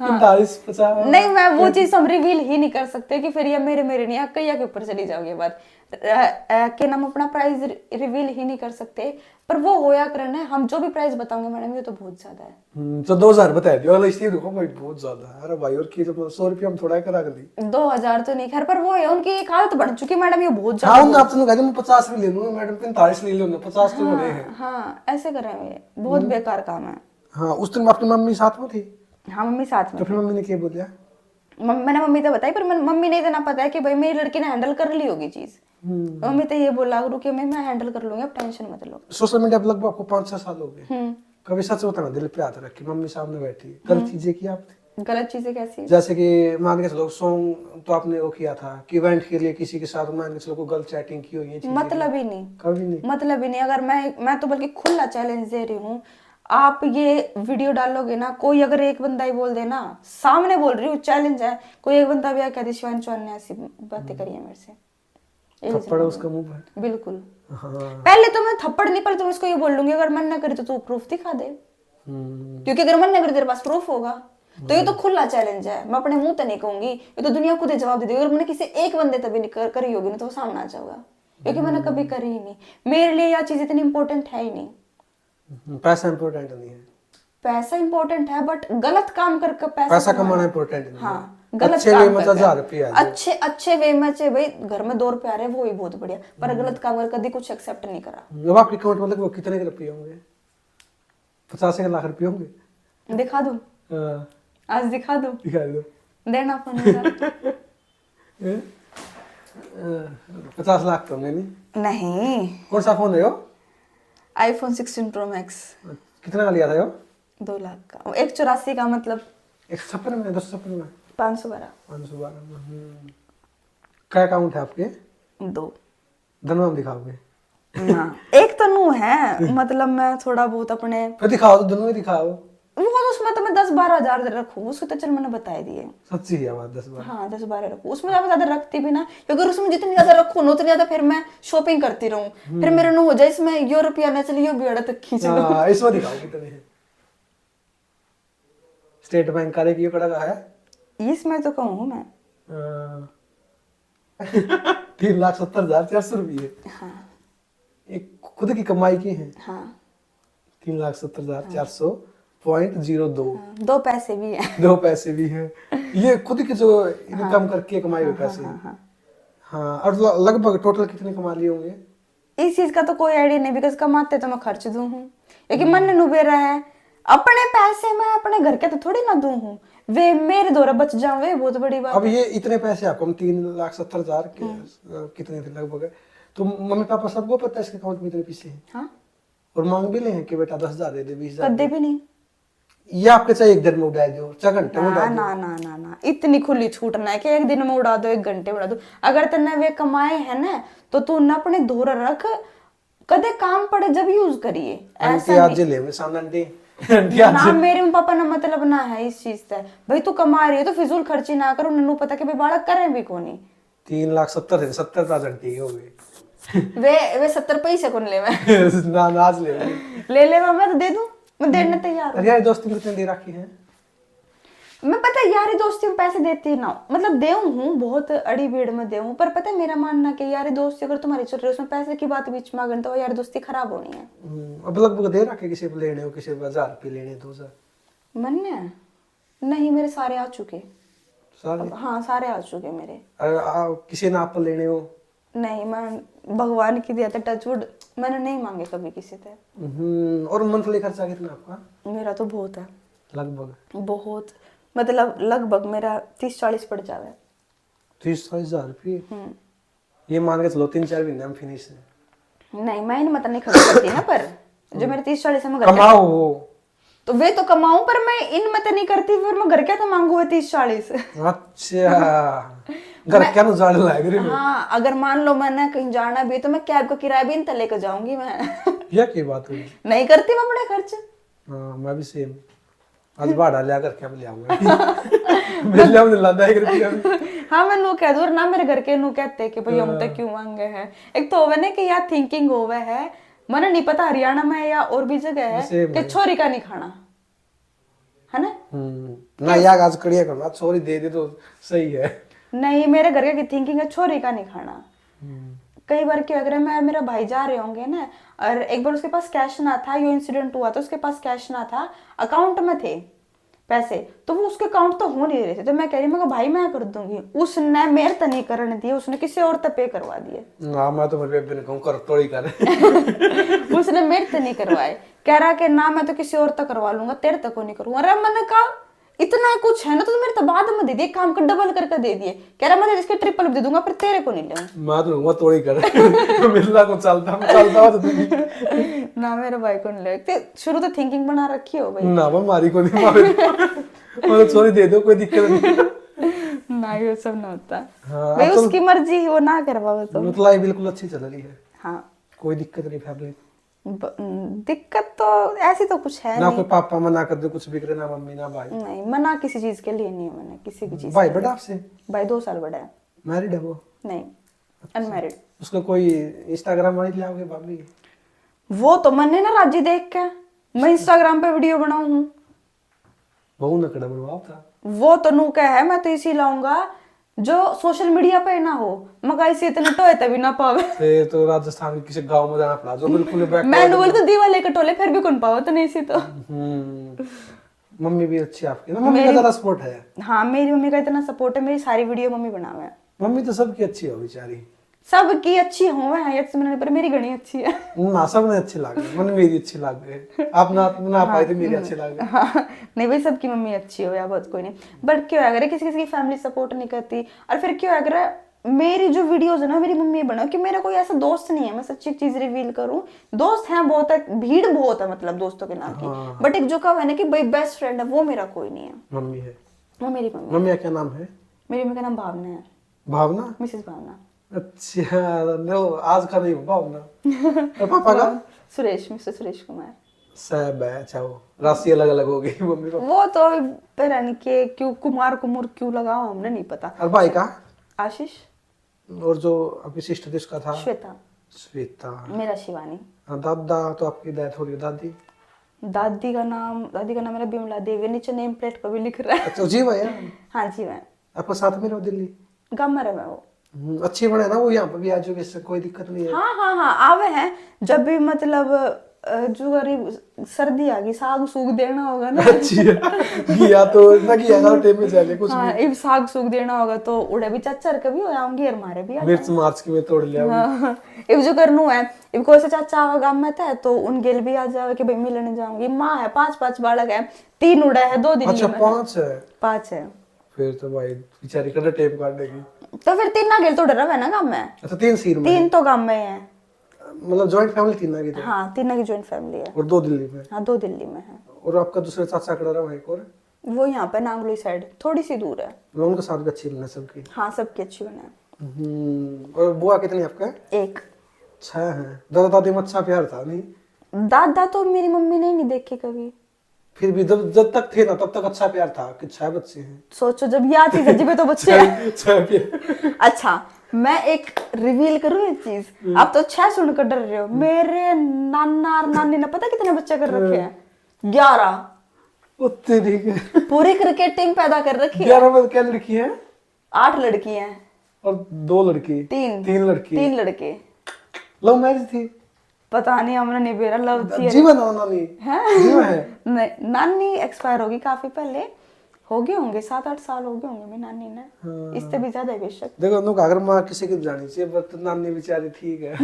45 50? नहीं मैं वो चीज हम रिवील ही नहीं कर सकते कि फिर ये मेरे नहीं अक्कैया के ऊपर चली जाओगी बात कि हम अपना प्राइस रिवील ही नहीं कर सकते। पर वो होया करना, हम जो भी प्राइस बताओगे मैडम ये तो बहुत ज्यादा है। तो 2000 बता दियो। अगला इसलिए देखो भाई बहुत ज्यादा है। अरे भाई और की तो 100 रुपया हम थोड़ा करा कर दी। 2000 तो नहीं खैर, पर वो है उनकी एक आदत बन चुकी मैडम ये बहुत ज्यादा। हाँ आप तो कहते मैं 50 भी ले लूंगा मैडम, 45 ले लूंगा, 50 तो बने हैं। हाँ ऐसे करेंगे, बहुत बेकार काम है। हाँ उस दिन अपनी मम्मी साथ में थी? हाँ मम्मी साथ में। तो फिर मम्मी ने क्या बोला? मैंने मम्मी तो बताई, पर मम्मी ने इतना पता है कि भाई मेरी लड़की ने हैंडल कर ली होगी चीज। मम्मी तो ये बोला करूँ कि मैं हैंडल कर लूंगी, अब टेंशन मत लो। सोशल मीडिया पर लगभग आपको 5-6 साल हो गए। कभी सच बताना दिल पे हाथ रख के, मम्मी सामने बैठी गलत चीजें की आपने? गलत चीजें कैसी? जैसे कि मान के चलो सॉन्ग तो आपने वो किया था कि इवेंट के लिए किसी के साथ मान के चलो को गलत चैटिंग की हो, ये चीजें मतलब ही नहीं, कभी नहीं? मतलब ही नहीं। अगर मैं तो बल्कि खुला चैलेंज दे रही हूँ, आप ये वीडियो डालोगे ना, कोई अगर एक बंदा ही बोल देना, सामने बोल रही हूँ चैलेंज है, कोई एक बंदा भी आ कह दे शिवानी चौहान ने ऐसी बातें करी है मेरे से, थप्पड़ उसका मुंह पर? बिल्कुल। हाँ। पहले तो मैं थप्पड़ नहीं, पर तो उसको ये बोल लूंगी अगर मन ना करे तो तू प्रूफ दिखा दे। क्योंकि अगर मन ना करे तेरे पास प्रूफ होगा। तो ये तो खुला चैलेंज है, मैं अपने मुंह तो नहीं कहूंगी, ये तो दुनिया खुद ही जवाब दे देगी। अगर मैंने किसी एक बंदे तभी नहीं करी होगी ना तो वो सामने आ जाएगा, क्योंकि मैंने कभी करी ही नहीं। मेरे लिए यह चीज इतनी इंपॉर्टेंट है ही नहीं। पैसा इंपॉर्टेंट नहीं है? पैसा इंपॉर्टेंट है, बट गलत काम करके पैसा कमाना इंपॉर्टेंट नहीं है। हाँ गलत अच्छे वे में 1000 रुपया अच्छे वे में चाहिए भाई। घर में 2 रुपए आ रहे हैं वो ही बहुत बढ़िया, पर गलत काम कर कभी कुछ एक्सेप्ट नहीं करा। जब आपके अकाउंट में लगभग कितने के रुपये होंगे? 50 लाख रुपये होंगे? दिखा दूं? आज दिखा दूं? दिखा दो। देना फोन मेरा। 50 लाख तो होंगे नहीं? नहीं। कौन सा फोन है वो? iPhone 16 Pro Max। कितना का लिया था वो? 2 लाख का, 184 का, मतलब 156 में, 256 में, 512। 512 में। क्या अकाउंट है आपके? 2। धनवा में दिखाओगे? हाँ एक तो नू है, मतलब मैं थोड़ा बहुत अपने फिर दिखाओ तो दोनों ही दिखाओ। वो उसमें तो मैं 10-12 हजार रखूँ, उसको तो चल मैंने बता दिए। सच्ची है बात? 10-12? हाँ 10-12 रखूँ, उसमें ज्यादा रखती भी ना, क्योंकि उसमें जितनी ज्यादा रखूँ ना उतनी ज्यादा फिर मैं शॉपिंग करती रहूँ, फिर मेरे नो हो जाए इसमें यो रुपया न चलिए यो बेड़ा तक खींच लो। हाँ इसमें दिखाओ कितने हैं। स्टेट बैंक का देखिए कड़ा का है इसमें तो कहूँ मैं 3,70,400 रुपये। हाँ एक खुद की कमाई की है। हाँ 3,70,400.02 2 पैसे भी है। 2 पैसे भी है। ये खुद के जो इनकम करके कमाए हुए पैसे। हाँ, और लगभग टोटल कितने कमा लिए होंगे? इस चीज का तो कोई आइडिया नहीं, बिकॉज कमाते तो मैं खर्च दूं हूँ, क्योंकि मन नुबे रहा है अपने पैसे मैं अपने घर के तो थोड़ी ना दूं हूँ, वे मेरे द्वारा बच जाऊं, वे बहुत बड़ी बात अब ये इतने पैसे आपको, हम 3,70,000 कितने थे लगभग, तो मम्मी पापा सबको पता है इसके अकाउंट में इतने पैसे हैं? हाँ, और मांग भी ले हैं कि बेटा 10,000 दे दे, 20,000 कदे भी नहीं। ये आपके चाहिए एक दिन में उड़ा दो, 4 घंटे में उड़ा ना दो। ना ना ना ना, इतनी खुली छूट ना है कि एक दिन में उड़ा दो, 1 घंटे में उड़ा दो। अगर तन्ने वे कमाए है ना तो तू ना अपने धोर रख, कदे काम पड़े जब यूज करिए। आंटी आज ले में सामने आंटी आंटी आज ना मेरे पापा ना मतलब ना है इस चीज से, भाई तू कमा रही है तो फिजूल खर्ची ना करो, उन्हें पता कि भाई बालक करें भी कोनी। 3,70,000 ठीक हो गए। वे 70 पैसे कौन ले मैं ना आज ले ले मैं तो दे दूं, मैं देने तैयार हूं। अरे यार दोस्त ने कितने दे रखी है? मैं पता है यारी दोस्ती में पैसे देती ना, मतलब दे हूँ बहुत अड़ी भीड़ में दे हूँ, पर पता है मेरा मानना कि यारी दोस्ती अगर तुम्हारी चल रही है उसमें पैसे की बात बीच में आ गई तो यारी दोस्ती खराब होनी है। अब लगभग दे रखे, किसी को लेने हो, किसी को 1,000 रुपये लेने, 2,000 मन है नहीं, मेरे सारे आ चुके। सारे? हाँ सारे आ चुके मेरे। किसी ने आप लेने हो? नहीं, मैं भगवान की दिया था टचवुड, मैंने नहीं मांगे कभी किसी से। और मंथली खर्चा कितना आपका? मेरा तो बहुत है, लगभग बहुत, मतलब लगभग मेरा 30-40 पड़ जावे। 30,000 रुपये? ये मान के चलो 3-4 महीने में फिनिश है। नहीं मैं इन मत नहीं खर्च करती ना, पर जो मेरे 30-40 है मैं घर का- कमाओ वो तो वे तो कमाऊं, पर मैं इन मत नहीं करती, फिर मैं घर क्या तो मांगू है 30-40। अच्छा घर क्या ना जाने लायक रे। हाँ, अगर मान लो मैंने कहीं जाना भी है तो मैं कैब का किराया भी इन तले लेकर जाऊंगी मैं यह की बात हुई? नहीं करती मैं बड़े खर्च। हाँ मैं भी सेम, आज भाड़ा लिया कर क्या ले आऊंगा मिल जाऊंगा लादा 1 रुपया भी। हाँ मैं नू कह दूँ, ना मेरे घर के नू कहते कि भाई हम तो क्यों मांगे हैं। एक तो होवे ना कि यार थिंकिंग होवे है, मैंने नहीं पता हरियाणा में या और भी जगह है कि छोरी का नहीं खाना है ना। ना यार आज कड़िया करना, छोरी दे दे तो सही है। नहीं, मेरे घर की थिंकिंग है छोरी का नहीं खाना। कई बार क्या अगर मैं मेरा भाई जा रहे होंगे ना, और एक बार उसके पास कैश ना था, ये इंसिडेंट हुआ तो उसके पास कैश ना था, अकाउंट में थे पैसे, तो वो उसके अकाउंट तो हो नहीं रहे थे, तो मैं कह रही मैं भाई मैं कर दूंगी, उसने मेरे तो नहीं करने दिए, उसने किसी और तो पे करवा दिए। हाँ मैं तो मेरे बेबे ने कहूँ कर तोड़ी कर उसने मेरे तो नहीं करवाए, कह रहा कि ना मैं तो किसी और तक करवा लूंगा, तेरे तक को नहीं करूंगा। अरे मैंने कहा इतना कुछ है ना तो मेरे तो बाद में दे दिए, काम का डबल करके दे दिए। कह रहा मैं इसके ट्रिपल दे दूंगा पर तेरे को नहीं लूंगा। मैं तो कहूँगा तोड़ी कर मिलना को चलता हो तो ना मेरे भाई को नहीं लगते, शुरू तो थिंकिंग बना रखी हो भाई। ना मारी को नहीं मारे छोरी दे दो, कोई दिक्कत नहीं। ना ये सब ना होता। हाँ, भाई उसकी मर्जी, वो ना करवाओ तो। मतलब लाइफ बिल्कुल अच्छी चल रही है। हाँ, कोई दिक्कत नहीं फैमिली? दिक्कत तो ऐसी तो कुछ है ना नहीं। कोई पापा मना कर दे कुछ भी करे, ना मम्मी ना भाई? नहीं, मना किसी चीज के लिए नहीं है मैंने, किसी भी चीज। भाई बड़ा आपसे? भाई 2 साल बड़ा है। मैरिड है वो? नहीं, अनमैरिड। उसको कोई इंस्टाग्राम वाली ले आओगे भाभी? वो तो मैंने ना राजी देख के मैं इंस्टाग्राम पे वीडियो बनाऊ हूँ। बहु नकड़ा बनवाओ था। वो तो नू का है, मैं तो इसी लाऊंगा जो सोशल मीडिया पे ना हो, मगर इसे इतने टोए तभी ना पावे। फिर तो राजस्थान के किसी गांव में जाना पड़ा जो बिल्कुल बैक। मैं बोल तो दीवाले के टोले फिर भी कौन पाओ तो नहीं सी तो। मम्मी भी अच्छी आपकी ना? मम्मी का ज्यादा सपोर्ट है? हाँ, मेरी मम्मी का इतना सपोर्ट है, मेरी सारी वीडियो मम्मी बनावे। मम्मी तो सबकी अच्छी हो बेचारी। सबकी अच्छी हो है पर मेरी घनी अच्छी है। ना सबने अच्छी लाग गई, मन मेरी अच्छी लाग गई, आप ना पाए तो मेरी अच्छी लाग गई। हाँ, नहीं भाई सबकी मम्मी अच्छी हो या बहुत कोई नहीं, बट क्यों अगर किसी किसी की फैमिली सपोर्ट नहीं करती, और फिर क्यों अगर मेरी जो वीडियोस है ना मेरी मम्मी बनाओ कि मेरा कोई ऐसा दोस्त नहीं है, मैं सच्ची चीज रिवील करूं, दोस्त हैं बहुत है, भीड़ बहुत है मतलब दोस्तों के नाम की, बट एक जो कहा है ना कि भाई बेस्ट फ्रेंड है, वो मेरा कोई नहीं है। मम्मी है? वो मेरी मम्मी। मम्मी का क्या नाम है? मेरी मम्मी का नाम भावना है। भावना? मिसेस भावना। अच्छा, नो आज का नहीं भावना। और पापा का? सुरेश, मिस्टर सुरेश कुमार। सब है। अच्छा, वो राशि अलग अलग हो गई मम्मी पापा। वो तो पता नहीं कि क्यों कुमार कुमुर क्यों लगाओ, हमने नहीं पता। और भाई का? आशीष। और जो आपकी सिस्टर जिसका था? श्वेता। श्वेता। मेरा शिवानी। दादा तो आपकी डेथ हो गई, दादी? दादी का नाम मेरा बिमला देवी, नीचे नेम प्लेट पर भी लिख रहा है। अच्छा जी भैया? हाँ जी मैं। आपको साथ में रहो दिल्ली? गमर है मैं वो। अच्छी बने ना वो, यहाँ पे भी आज वैसे कोई दिक्कत नहीं है। हाँ हाँ हाँ, आवे हैं जब भी मतलब जो गरीब सर्दी आ गई साग सूग देना होगा ना। अच्छी घिया तो ना घिया ना टाइम में चले कुछ हाँ इब साग सूग देना होगा तो उड़े भी चाचा कभी हो आऊंगी और मारे भी आ मिर्च मार्च की मैं तोड़ लिया हाँ, इब जो करनू है इब कोई से चाचा आवा गांव में था तो उन गेल भी आ जावे कि भाई मिलने जाऊंगी। माँ है 5 बालक है 3 उड़ा है 2 दिल्ली अच्छा में 5 है 5 है। फिर तो भाई बेचारी कड़ा टाइम काट देगी। तो फिर 3 ना गेल तो डर है ना गांव में। अच्छा 3 सीर में 3 तो गांव में है। मतलब जॉइंट फैमिली 3 ना की थे हाँ 3 की ज्वाइंट फैमिली है और 2 दिल्ली में। हाँ 2 दिल्ली में है। और आपका दूसरा चाचा कड़ा रहा एक और वो यहाँ पे नांगलोई साइड थोड़ी सी दूर है। लोगों के साथ भी अच्छी लगना सबकी। हाँ सबकी अच्छी बना और बुआ कितनी आपका है? है। एक 6 है। दादा दादी में अच्छा प्यार था नहीं? दादा तो मेरी मम्मी ने नहीं देखी कभी। फिर भी जब तक थे ना तब तक अच्छा प्यार था कि 6 बच्चे हैं। सोचो जब यह चीज अजीब है तो बच्चे हैं। 6 प्यार। अच्छा मैं एक रिवील करूँ एक चीज। आप तो 6 सुनकर डर रहे हो। मेरे नाना और नानी ने पता कितने बच्चे कर रखे हैं 11। उतने ठीक है। पूरी क्रिकेट टीम पैदा कर रखी है। 11 में क्या लड़की है? 8 लड़की हैं और 2 लड़की। 3 लड़की। 3 लड़के। लव मैरिज थी? पता नहीं हमने नहीं बेरा लव थी। जीवन है नानी? है जीवन है? नहीं नानी एक्सपायर होगी काफी पहले हो गए होंगे 7-8 साल हो गए होंगे मेरी नानी ने। इससे भी ज्यादा है बेशक। देखो उनको अगर माँ किसी की जानी चाहिए पर नानी बेचारी ठीक है।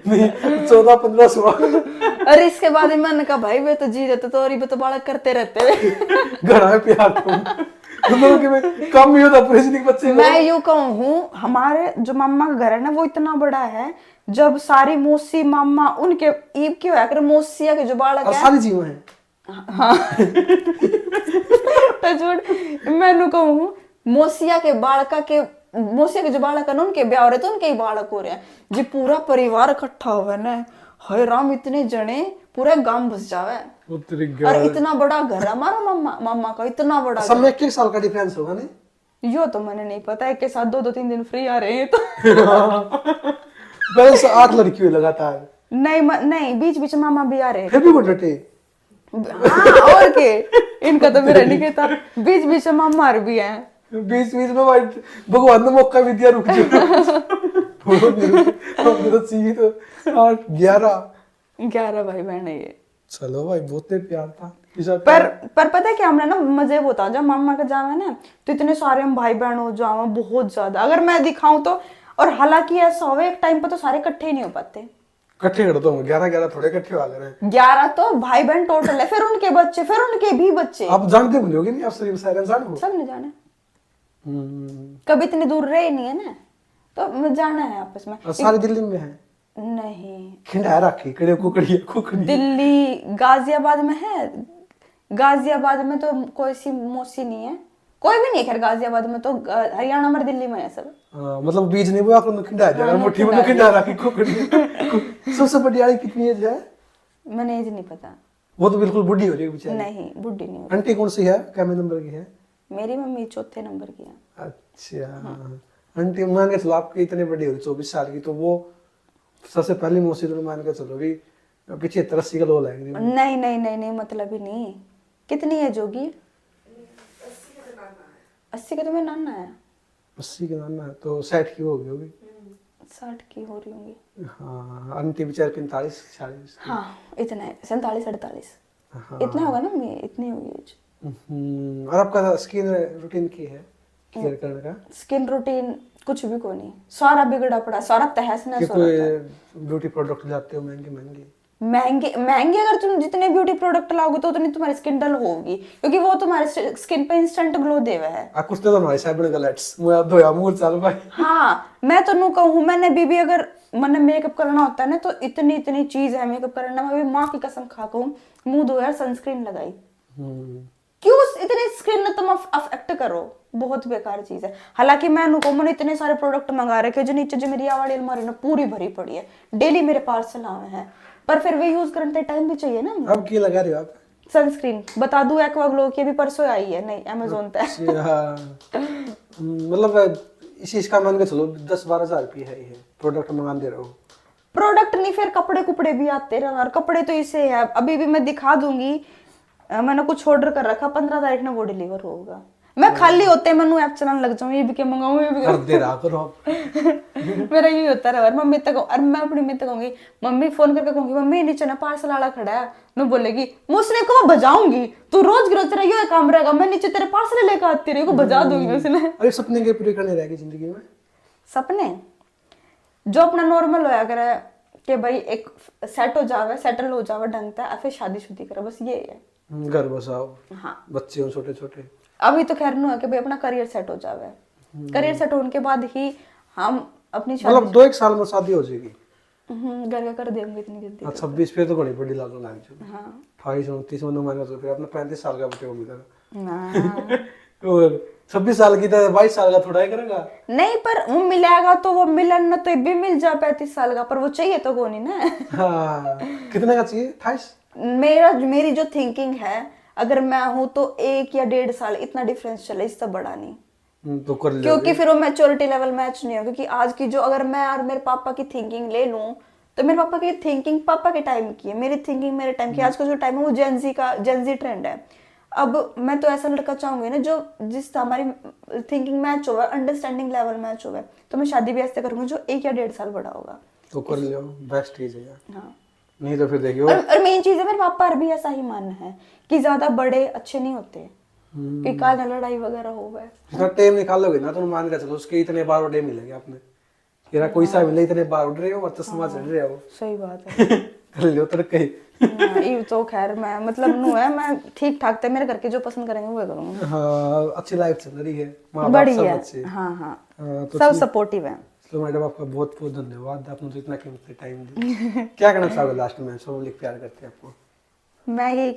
नहीं 14-15 16। अरे इसके बाद ही मैंने कहा भाई वे तो जी रहते तो और ये तो बालक करते रहते। घर में प्यार तुम लोगों के में कम ही होता पूरे बच्चे। मैं यूं कहूँ हमारे जो मामा का घर है ना वो इतना बड़ा है जब सारी मौसी मामा उनके ईब की होया कर मौसिया के जो बालक और है सारी जीव हैं। हाँ तो मैं कहूँ मौसिया के बालका के मौसिया के जो बालक है ना उनके ब्याह हो रहे तो उनके ही बालक हो रहे हैं जी। पूरा परिवार इकट्ठा हुआ ना हाय राम इतने जने पूरा गांव बस जावे। और इतना बड़ा घर है हमारा मामा का इतना बड़ा। सब में 1 साल का डिफरेंस होगा नहीं? यो तो मैंने नहीं पता है के साथ 2-3 दिन फ्री आ रहे हैं तो। पहले से 8 लड़की हुई लगातार। नहीं बीच बीच मामा भी आ रहे हैं। फिर भी वो डटे। हाँ और के इनका तो मेरा नहीं कहता बीच बीच में मार भी है। बीच बीच में भाई भगवान ने मौका भी दिया रुक जाओ। तो चाहिए तो 8 11 भाई बहन है ये। चलो भाई बहुत प्यार था। पर पता है क्या हमने ना मजे होता जब मामा का जावे ना तो इतने सारे हम भाई बहन हो जावे बहुत ज्यादा अगर मैं दिखाऊं तो। और हालांकि ऐसा हो एक टाइम पर तो सारे इकट्ठे ही नहीं हो पाते। इकट्ठे कर दो 11 थोड़े इकट्ठे वाले रहे। 11 तो भाई बहन टोटल है फिर उनके बच्चे फिर उनके भी बच्चे। आप जानते होंगे नहीं आप सारे इंसान हो? सब नहीं जाने कभी इतनी दूर रहे नहीं है ना तो जाना है आपस में। सारी दिल्ली में है? नहीं खिंडा रखी कड़े कुकड़ी दिल्ली गाजियाबाद में है। गाजियाबाद में तो कोई सी मौसी नहीं है कोई भी नहीं है खैर गाजियाबाद में तो हरियाणा में दिल्ली में है सब। मतलब बीज नहीं हुआ तो खिंडा जाएगा मुट्ठी में खिंडा रखी कुकड़ी। सबसे बड़ी आड़ी कितनी एज है? मैंने एज नहीं पता। वो तो बिल्कुल बुढ़ी हो रही है बेचारी। नहीं बुढ़ी नहीं हो आंटी कौन सी है क्या नंबर की है? मेरी मम्मी 4थे नंबर की है। अच्छा आंटी मान के चलो आपकी इतनी बड़ी हो रही 24 साल की तो वो सबसे पहली मौसी तो मान के चलो भी 75-80 का लो लाएंगे। नहीं मतलब ही नहीं। कितनी एज होगी? 80 का तो मेरा नाना है। 80 का नाना है तो 60 की होगी 60 की हो रही होंगी। हाँ आंटी बेचारे 45-46। हाँ इतना है 47-48। हाँ इतना होगा ना मैं इतनी होगी एज। और आपका स्किन रूटीन की है केयर करने का? स्किन रूटीन कुछ भी को नहीं सारा बिगड़ा पड़ा सारा तहस नहस हो रहा है। ब्यूटी प्रोडक्ट लाते हो महंगे महंगे अगर तुम जितने ब्यूटी प्रोडक्ट लाओगे तो उतनी तुम्हारी स्किन डल होगी क्योंकि वो तुम्हारे स्किन पे इंस्टेंट ग्लो देवा है। आ कुछ तो हमारे साइड में गलट्स मुझे धोया मुंह चल भाई। हाँ मैं तो नु कहूँ मैंने भी अगर मैंने मेकअप करना होता है ना तो इतनी चीज है मेकअप करना मैं भी माँ की कसम खा कहूँ मुंह धोया सनस्क्रीन लगाई। क्यों इतनी स्किन न तुम अफेक्ट करो बहुत बेकार चीज है। हालांकि मैंने इतने सारे प्रोडक्ट मंगा रखे जो नीचे जो मेरी वाली अलमारी ना पूरी भरी पड़ी है डेली मेरे पार्सल आए हैं पर फिर वे यूज करने टाइम भी चाहिए ना। अब क्या लगा रहे हो आप? सनस्क्रीन बता दूं एक्वा ग्लो की अभी परसों आई है नहीं अमेज़न पे। मतलब इस चीज का मान के चलो 10-12 हजार रुपये है ये प्रोडक्ट मंगा दे रहे हो। प्रोडक्ट नहीं फिर कपड़े भी आते रहे और कपड़े तो इसे है अभी भी मैं दिखा दूंगी। मैंने कुछ ऑर्डर कर रखा 15 तारीख में वो डिलीवर होगा मैं खाली होते मैं ऐप चलाने लग जाऊँ, ये भी क्या मंगाऊँ, ये भी क्या कर दे रहा करो आप। मेरा यही होता रहा। और मम्मी तक, और मैं अपनी मम्मी तक कहूंगी, मम्मी फोन करके कहूंगी मम्मी नीचे ना पार्सल वाला खड़ा है, मैं बोलेगी मुझसे को मैं बजाऊंगी, तू रोज गिरो तेरा यो काम रहेगा, मैं नीचे तेरे पार्सल लेकर आती रही को बजा दूंगी उसने। अरे सपने के पूरे करने रहेगी जिंदगी में। सपने जो अपना नॉर्मल होया करे कि भाई एक सेट हो जावे, सेटल हो जावे ढंग से, फिर शादी शुदी करे, बस ये है। घर बसाओ, हाँ बच्चे हो छोटे छोटे। अभी तो खैर नु है कि भाई अपना करियर सेट हो जावे, करियर सेट होने के बाद ही हम अपनी शादी। मतलब 2-1 साल में शादी हो जाएगी। घर का कर देंगे इतनी जल्दी। 26 पे तो बड़ी बड़ी लागू लाग जाएगी। हाँ 28-29 में मांगा तो फिर अपना 35 साल का बच्चे को मिलेगा। ना। और 26 साल की तो 22 साल का थोड़ा ही करेगा। नहीं पर वो मिलेगा तो वो मिलन ना तो भी मिल जा 35 साल का, पर वो चाहिए तो कौन ही ना। हाँ कितने का चाहिए? 28? मेरी जो थिंकिंग है, अगर मैं हूं तो 1 या 1.5 साल, इतना डिफरेंस चले, इससे बड़ा नहीं। तो कर ले। क्योंकि फिर वो मैच्योरिटी लेवल मैच नहीं हो, क्योंकि आज की जो, अगर मैं और मेरे पापा की थिंकिंग ले लूं तो मेरे पापा की थिंकिंग पापा के टाइम की है, मेरी थिंकिंग मेरे टाइम की। आज का जो टाइम है वो जेंजी ट्रेंड है। अब मैं तो ऐसा लड़का चाहूंगी ना जो जिस हमारी थिंकिंग मैच होगा, अंडरस्टैंडिंग लेवल मैच होगा, तो मैं शादी भी ऐसे करूंगी जो 1 या 1.5 साल बड़ा होगा। तो कर लियो, बेस्ट चीज है यार। हाँ नहीं तो फिर देखियो। और मेन चीज है, मेरे पापा भी ऐसा ही मानना है कि ज्यादा बड़े अच्छे नहीं होते, कि काल लड़ाई वगैरह हो गए। जितना टाइम निकालोगे ना तो मान के चलो उसके इतने बार उड़े मिलेंगे आपने। तेरा कोई सा मिले इतने बार उड़ रहे हो और चश्मा चढ़ रहे हो। सही बात है। कर लियो तर कहीं। ये तो खैर मैं मतलब नु है, मैं ठीक ठाक थे, मेरे घर के जो पसंद करेंगे वो करूंगी। हाँ अच्छी लाइफ चल रही है, माँ बाप बड़ी सब है। अच्छे। हाँ हाँ तो सब सपोर्टिव है। तो मैडम आपका बहुत बहुत धन्यवाद, आपने तो इतना कीमती टाइम दिया। क्या कहना चाहोगे लास्ट में? सब लोग प्यार करते हैं आपको। मैं ये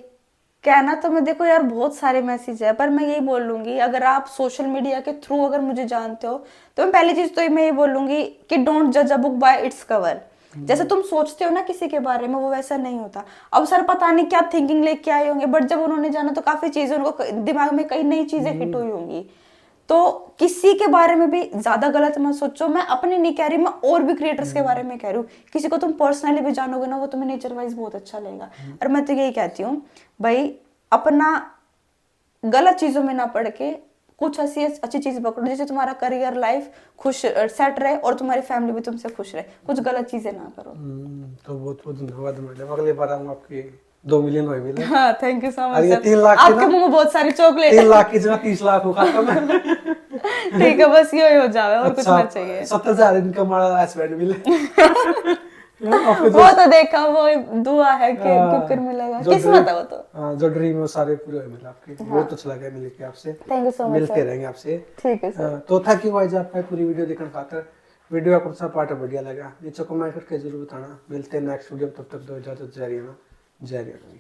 कहना तो, मैं देखो यार बहुत सारे मैसेज है, पर मैं यही बोलूंगी, अगर आप सोशल मीडिया के थ्रू अगर मुझे जानते हो तो मैं पहली चीज तो मैं ये बोलूंगी कि डोंट जज a book by its cover. जैसे तुम सोचते हो ना किसी के बारे में, वो वैसा नहीं होता। अब सर पता नहीं क्या थिंकिंग लेके आए होंगे, बट जब उन्होंने जाना तो काफी चीजें उनको दिमाग में कई नई चीजें हिट हुई होंगी। तो किसी के बारे में भी ज्यादा गलत मत सोचो। मैं अपनी नहीं कह रही, मैं और भी क्रिएटर्स के बारे में कह रही हूँ। किसी को तुम पर्सनली भी जानोगे ना, वो तुम्हें नेचर वाइज बहुत अच्छा लगेगा। और मैं तो यही कहती हूँ भाई, अपना गलत चीजों में ना पड़ के कुछ ऐसी अच्छी चीज पकड़ो जिससे तुम्हारा करियर लाइफ खुश सेट रहे और तुम्हारी फैमिली भी तुमसे खुश रहे। कुछ गलत चीजें ना करो। तो बहुत बहुत धन्यवाद मैडम। अगली बार हम आपके 2 मिलियन हुए मिले। हाँ थैंक यू सो और ये मच। 3 लाख की आपके ना, मुंह में बहुत सारी चॉकलेट 3 लाख की जगह 30 लाख हो खाता मैं। ठीक है, बस ये हो जावे और कुछ ना चाहिए। 70,000 इनकम वाला हस्बैंड मिले। आपके वो तो देखा, वो दुआ है कि कुकर मिलेगा, जो किस्मत है वो तो। हाँ जो ड्रीम है वो सारे पूरे हुए मिले आपके। बहुत अच्छा लगा मिल के आपसे। थैंक यू सो मच मिलते रहेंगे आपसे। ठीक है सर। तो थैंक यू गाइस आपका पूरी वीडियो देखने खातिर। वीडियो आपको अच्छा पार्ट बढ़िया लगा नीचे कमेंट करके जरूर बताना। मिलते हैं नेक्स्ट वीडियो, तब तक दो इजाजत। जय रियाना, जय रियाना।